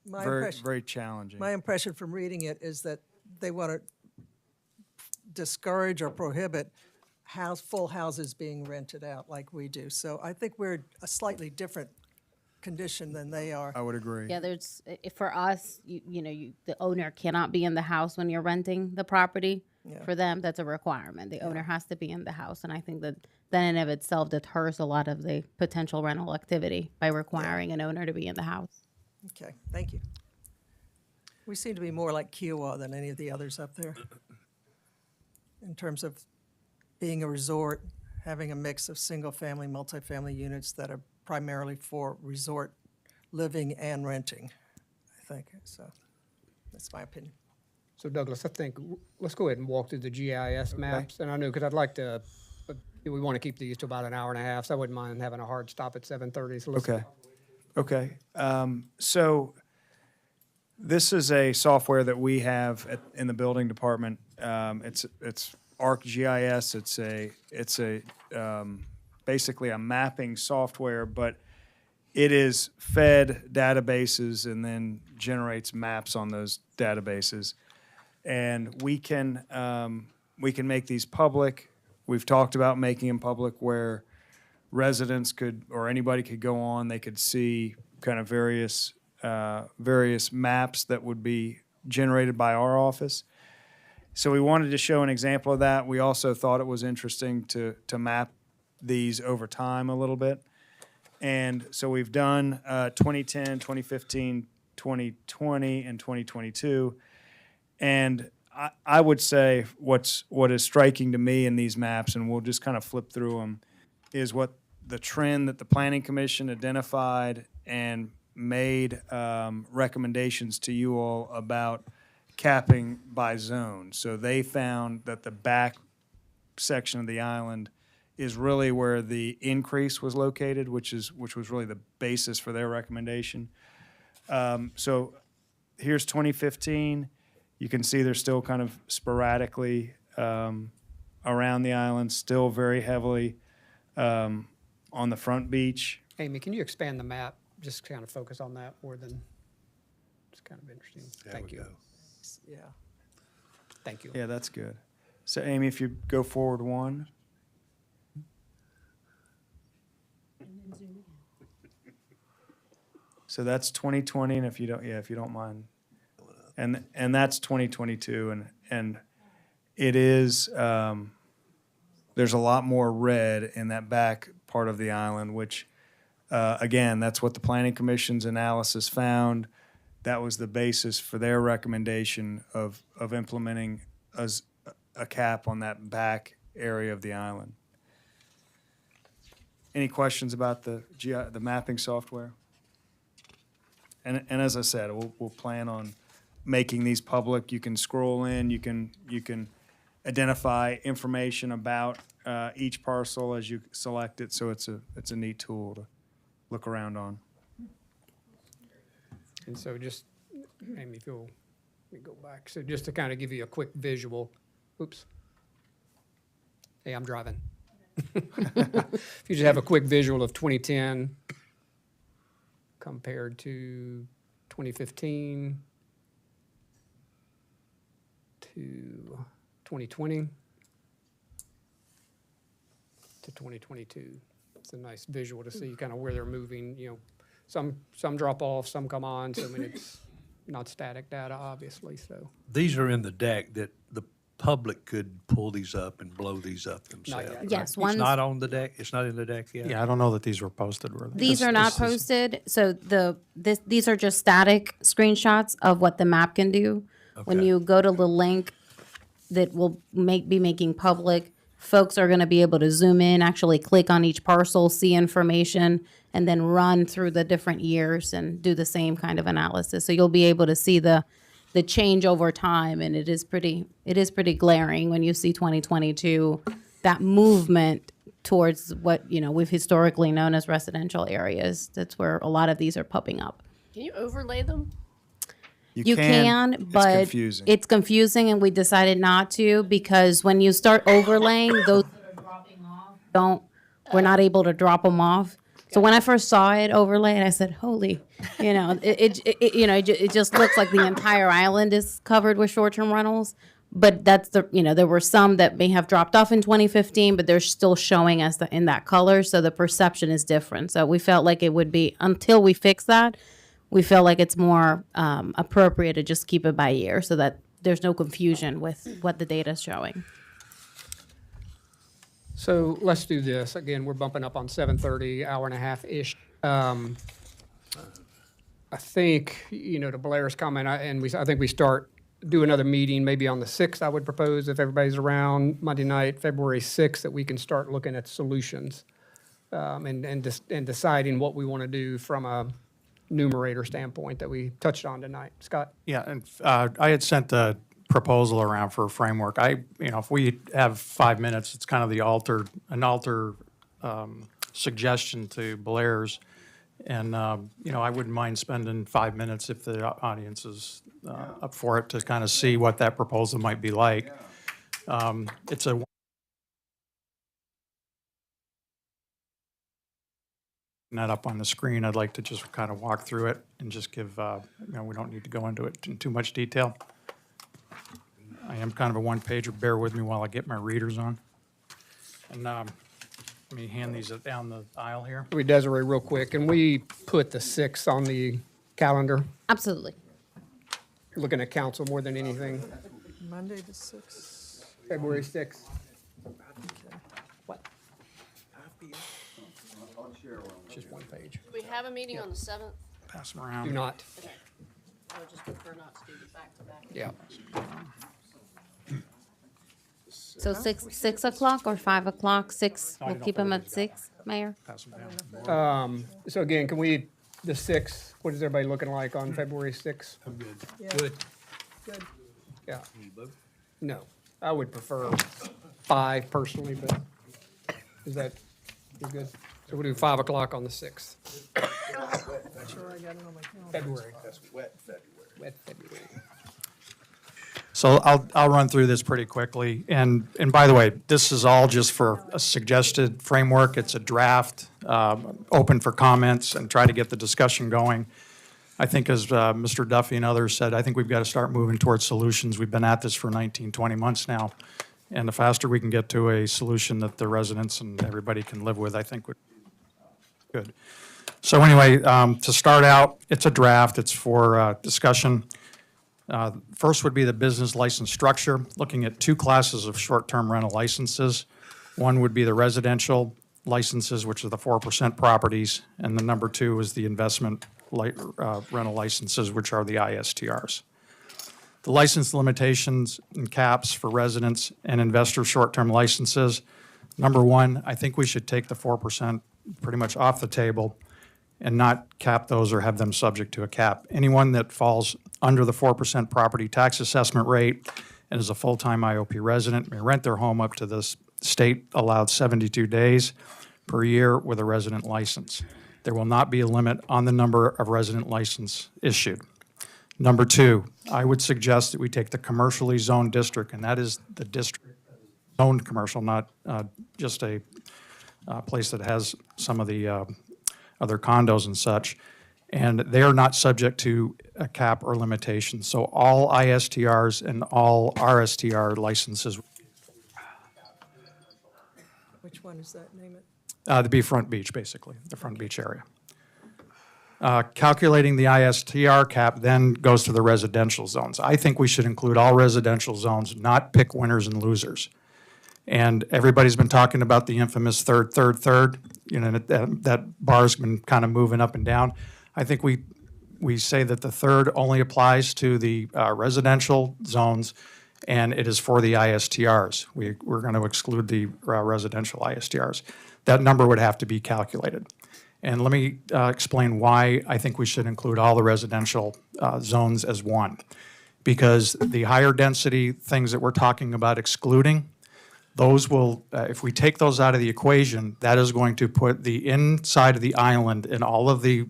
very challenging. My impression from reading it is that they want to discourage or prohibit full houses being rented out like we do. So I think we're a slightly different condition than they are. I would agree. Yeah, for us, the owner cannot be in the house when you're renting the property. Yeah. For them, that's a requirement. The owner has to be in the house, and I think that in and of itself deters a lot of the potential rental activity by requiring an owner to be in the house. Okay, thank you. We seem to be more like Kiowa than any of the others up there in terms of being a resort, having a mix of single-family, multifamily units that are primarily for resort living and renting, I think. So that's my opinion. So Douglas, I think let's go ahead and walk through the GIS maps. And I know, because I'd like to, we want to keep these to about an hour and a half, so I wouldn't mind having a hard stop at 7:30. So let's Okay. So this is a software that we have in the building department. It's ArcGIS. It's basically a mapping software, but it is fed databases and then generates maps on those databases. And we can make these public. We've talked about making them public where residents could, or anybody could go on, they could see kind of various maps that would be generated by our office. So we wanted to show an example of that. We also thought it was interesting to map these over time a little bit. And so we've done 2010, 2015, 2020, and 2022. And I would say what is striking to me in these maps, and we'll just kind of flip through them, is what the trend that the Planning Commission identified and made recommendations to you all about capping by zone. So they found that the back section of the island is really where the increase was located, which was really the basis for their recommendation. So here's 2015. You can see they're still kind of sporadically around the island, still very heavily on the front beach. Amy, can you expand the map? Just kind of focus on that more than, it's kind of interesting. Thank you. Yeah. Thank you. Yeah, that's good. So Amy, if you go forward one. So that's 2020, and if you don't mind, and that's 2022, and it is there's a lot more red in that back part of the island, which again, that's what the Planning Commission's analysis found. That was the basis for their recommendation of implementing a cap on that back area of the island. Any questions about the mapping software? And as I said, we'll plan on making these public. You can scroll in. You can identify information about each parcel as you select it. So it's a neat tool to look around on. And so just, Amy, if you'll, let me go back. So just to kind of give you a quick visual. Oops. Hey, I'm driving. If you just have a quick visual of 2010 compared to 2015 to 2020 to 2022. It's a nice visual to see kind of where they're moving, you know, some drop off, some come on, so I mean, it's not static data, obviously, so. These are in the deck that the public could pull these up and blow these up themselves. yet. right? Yes, It's one's- not on the deck, it's not in the deck yet? Yeah, I don't know that these were posted, were they? These are not posted, so these are just static screenshots of what the map can do. When Okay. you go to the link that will be making public, folks are gonna be able to zoom in, actually click on each parcel, see information, and then run through the different years and do the same kind of analysis. So you'll be able to see the change over time, and it is pretty glaring when you see 2022, that movement towards what, you know, we've historically known as residential areas. That's where a lot of these are popping up. Can you overlay them? You can, It's but confusing. it's confusing, and we decided not to, because when you start overlaying, those that are dropping off we're not able to drop them off. So when I first saw it overlaid, I said, "Holy," you know, it just looks like the entire island is covered with short-term rentals. But that's there were some that may have dropped off in 2015, but they're still showing us in that color, so the perception is different. So we felt like it would be, until we fix that, we feel like it's more appropriate to just keep it by year so that there's no confusion with what the data is showing. So let's do this. Again, we're bumping up on 7:30, hour and a half-ish. I think, you know, to Blair's comment, I think we do another meeting maybe on the 6th, I would propose, if everybody's around, Monday night, February 6th, that we can start looking at solutions and deciding what we want to do from a numerator standpoint that we touched on tonight. Scott? Yeah, and I had sent a proposal around for a framework. If we have 5 minutes, it's kind of an alter suggestion to Blair's. And, I wouldn't mind spending 5 minutes if the audience is up for it to kind of see what that proposal might be like. It's a that up on the screen. I'd like to just kind of walk through it and just give, we don't need to go into it in too much detail. I am kind of a one-pager. Bear with me while I get my readers on. And let me hand these down the aisle here. Desiree, real quick, can we put the 6th on the calendar? Absolutely. Looking at council more than anything. Monday the 6th. February 6th. What? Just one page. Do we have a meeting on the 7th? Pass them around. Do not. Okay. I would just prefer not to do the back-to-back. Yeah. So 6 o'clock or 5 o'clock? 6, I we'll don't know keep if them it at is. 6, Mayor? Pass them down. So again, the 6th, what is everybody looking like on February 6th? I'm good. Yeah. Good. Good. Yeah. No, I would prefer 5 personally, but is that, you're good? So we'll do 5 o'clock on the 6th. Sure, I got it on my calendar. February. That's wet February. Wet February. So I'll run through this pretty quickly. And by the way, this is all just for a suggested framework. It's a draft, open for comments, and try to get the discussion going. I think as Mr. Duffy and others said, I think we've got to start moving towards solutions. We've been at this for 19, 20 months now. And the faster we can get to a solution that the residents and everybody can live with, I think would be good. So anyway, to start out, it's a draft. It's for discussion. First would be the business license structure, looking at 2 classes of short-term rental licenses. One would be the residential licenses, which are the 4% properties, and the number 2 is the investment rental licenses, which are the ISTRs. The license limitations and caps for residents and investor short-term licenses. Number 1, I think we should take the 4% pretty much off the table and not cap those or have them subject to a cap. Anyone that falls under the 4% property tax assessment rate and is a full-time IOP resident may rent their home up to the state-allowed 72 days per year with a resident license. There will not be a limit on the number of resident license issued. Number 2, I would suggest that we take the commercially zoned district, and that is the district zoned commercial, not just a place that has some of the other condos and such, and they are not subject to a cap or limitation. So all ISTRs and all RSTR licenses, Which one is that? Name it. the be Front Beach, basically, the Front Beach area. Calculating the ISTR cap then goes to the residential zones. I think we should include all residential zones, not pick winners and losers. And everybody's been talking about the infamous third. You know, that bar's been kind of moving up and down. I think we say that the third only applies to the residential zones, and it is for the ISTRs. We're going to exclude the residential ISTRs. That number would have to be calculated. And let me explain why I think we should include all the residential zones as one. Because the higher density things that we're talking about excluding, those will, if we take those out of the equation, that is going to put the inside of the island and all of the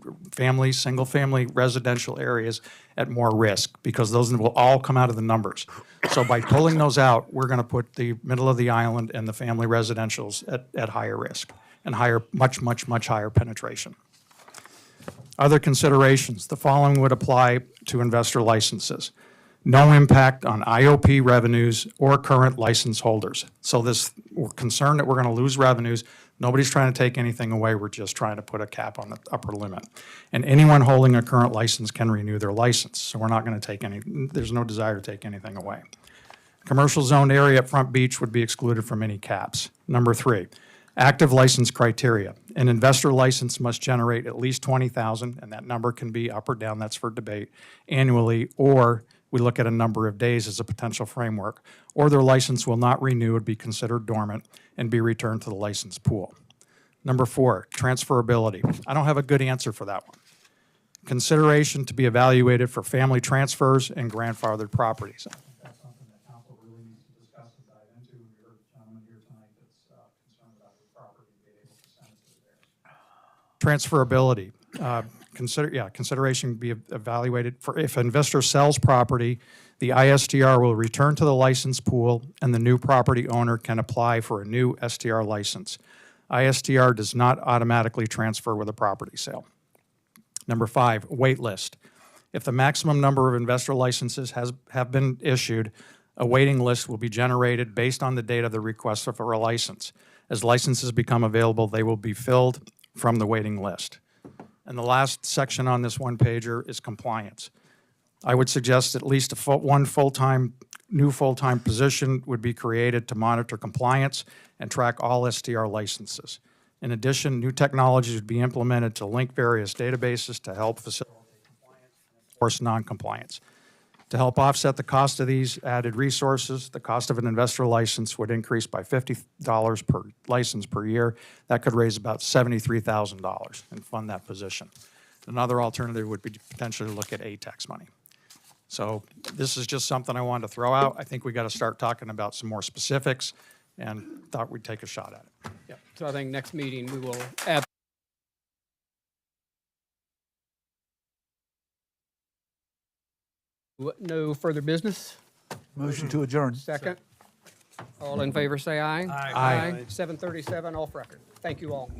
single-family residential areas at more risk, because those will all come out of the numbers. So by pulling those out, we're going to put the middle of the island and the family residentials at higher risk and much higher penetration. Other considerations, the following would apply to investor licenses. No impact on IOP revenues or current license holders. So we're concerned that we're going to lose revenues. Nobody's trying to take anything away. We're just trying to put a cap on the upper limit. And anyone holding a current license can renew their license. So we're not going to take there's no desire to take anything away. Commercial zone area at Front Beach would be excluded from any caps. Number 3, active license criteria. An investor license must generate at least $20,000, and that number can be up or down, that's for debate, annually, or we look at a number of days as a potential framework, or their license will not renew, would be considered dormant, and be returned to the license pool. Number 4, transferability. I don't have a good answer for that one. Consideration to be evaluated for family transfers and grandfathered properties. That's something that council really needs to discuss and dive into. We heard a gentleman here tonight that's concerned about his property being able to send it to theirs. Transferability. Consideration be evaluated for if an investor sells property, the ISTR will return to the license pool and the new property owner can apply for a new STR license. ISTR does not automatically transfer with a property sale. Number 5, wait list. If the maximum number of investor licenses have been issued, a waiting list will be generated based on the date of the request for a license. As licenses become available, they will be filled from the waiting list. And the last section on this one-pager is compliance. I would suggest at least one new full-time position would be created to monitor compliance and track all STR licenses. In addition, new technologies would be implemented to link various databases to help facilitate compliance and enforce non-compliance. To help offset the cost of these added resources, the cost of an investor license would increase by $50 per license per year. That could raise about $73,000 and fund that position. Another alternative would be to potentially look at ATAX money. So this is just something I wanted to throw out. I think we got to start talking about some more specifics, and thought we'd take a shot at it. Yeah. So I think next meeting we will add. No further business? Motion to adjourn. Second. All in favor, say aye. Aye. 7:37 off record. Thank you all.